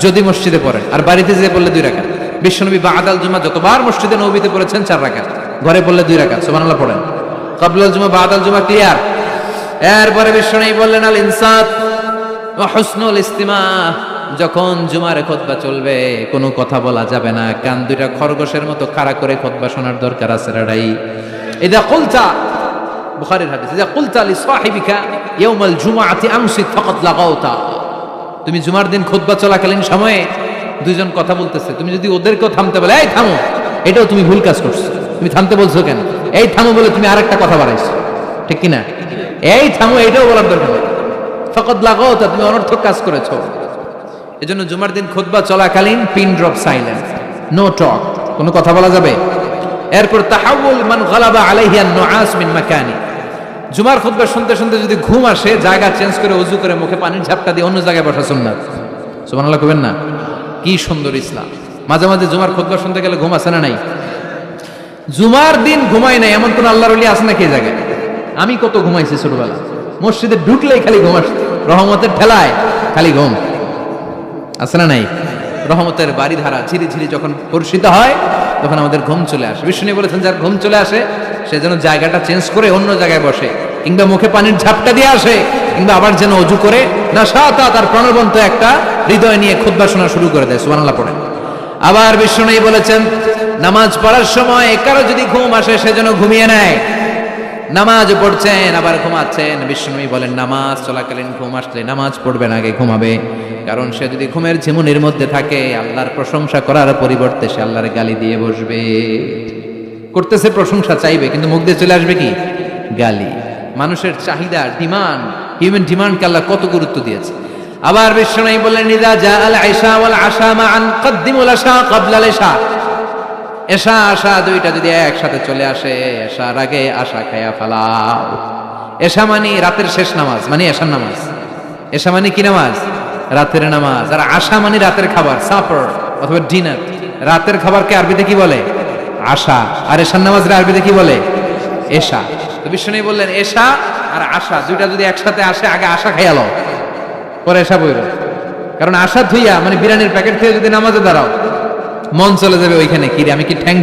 যদি মসজিদে পড়েন, আর বাড়িতে যেয়ে পড়লে 2 রাকাত। বিশ্বনবী বাদাল জুমা যতবার মসজিদে নববীতে পড়েছেন 4 রাকাত, ঘরে পড়লে 2 রাকাত। সুবহানাল্লাহ পড়েন। কবলাল জুমা বাদাল জুমা ক্লিয়ার। এরপরে বিশ্বনবী বললেন, আল ইনসাত ওয়া হুসনুল ইস্তিমা, যখন জুমার খুতবা চলবে কোনো কথা বলা যাবে না, কান দুইটা খরগোশের মতো খাড়া করে খুতবা শোনার দরকার আছে রাই। ইদা কুলতা, বুখারীর হাদিস, ইদা কুলতা লি সাহিবিকা ইয়াউমাল জুমআতি আমসিত ফাকাদ লাগাউতা, তুমি জুমার দিন খুতবা চলাকালীন সময়ে 2 জন কথা বলতেছে, তুমি যদি ওদেরকেও থামতে বলে, এই থামো, এটাও তুমি ভুল কাজ করছো, তুমি থামতে বলছো কেন? এই থামো বলে তুমি আরেকটা কথা বাড়াইছো, ঠিক কি না? এই থামো, এটাও বলার দরকার নেই, ফাকাদ লাগাউতা, তুমি অনর্থক কাজ করেছো। এজন্য জুমার দিন খুতবা চলাকালীন pin drop silence, no talk, কোনো কথা বলা যাবে। এরপর তাহাউল মান গালাবা আলাইহি আন-নুআস মিন মাকানি, জুমার খুতবা শুনতে শুনতে যদি ঘুম আসে, জায়গা চেঞ্জ করে ওযু করে মুখে পানির ঝাপটা দিয়ে অন্য জায়গায় বসা সুন্নাত। সুবহানাল্লাহ কইবেন না? কি সুন্দর ইসলাম। মাঝে মাঝে জুমার খুতবা শুনতে গেলে ঘুম আসে না নাই? জুমার দিন ঘুমাই নাই এমন কোন আল্লাহর ওলি আছে নাকি এই জায়গায়? আমি কত ঘুমাইছি ছোটবেলা, মসজিদে ঢুকলেই খালি ঘুম আসতো, রহমতের ঠেলায় খালি ঘুম। আছে না নাই? রহমতের বাড়িধারা ঝিরি ঝিরি যখন বর্ষিত হয় তখন আমাদের ঘুম চলে আসে। বিষ্ণু বলেছেন, যার ঘুম চলে আসে সে যেন জায়গাটা চেঞ্জ করে অন্য জায়গায় বসে, কিংবা মুখে পানির ঝাপটা দিয়ে আসে, কিংবা আবার যেন অজু করে নাশাতা তার প্রাণবন্ত একটা হৃদয় নিয়ে খুতবা শোনা শুরু করে দেয়। সুবহানাল্লাহ পড়েন। আবার বিষ্ণু বলেছেন, নামাজ পড়ার সময় কারো যদি ঘুম আসে সে যেন ঘুমিয়ে নেয়। নামাজ পড়ছেন আবার ঘুমাচ্ছেন, বিষ্ণু বলেন নামাজ চলাকালীন ঘুম আসলে নামাজ পড়বেন, আগে ঘুমাবে। কারণ সে যদি ঘুমের ঝিমুনির মধ্যে থাকে, আল্লাহর প্রশংসা করার পরিবর্তে সে আল্লাহর গালি দিয়ে বসবে। করতেছে প্রশংসা, চাইবে, কিন্তু মুখ দিয়ে চলে আসবে কি? গালি। মানুষের চাহিদা, ডিমান্ড, হিউম্যান ডিমান্ডকে আল্লাহ কত গুরুত্ব দিয়েছে। আবার বিষ্ণু বললেন, ইদা জাআল আইশা ওয়াল আশা মান কদ্দিমুল আশা ক্বাবলা আল ইশা, এশা আশা দুইটা যদি একসাথে চলে আসে, এশার আগে আশা খায়া ফেলাও। এশা মানে রাতের শেষ নামাজ, মানে এশার নামাজ। এশা মানে কি নামাজ? রাতের নামাজ। আর আশা মানে রাতের খাবার, সাপার অথবা ডিনার। রাতের খাবারকে আরবিতে কি বলে? আশা। আর এশার নামাজের আরবিতে কি বলে? এশা। তো বিষ্ণু বললেন, এশা আর আশা দুইটা যদি একসাথে আসে, আগে আশা খাইয়া লও, পরে এশা বইরো। কারণ আশা থুইয়া মানে বিরিয়ানির প্যাকেট থেকে যদি নামাজে দাঁড়াও, মন চলে যাবে ওইখানে, কি রে আমি কি ঠ্যাং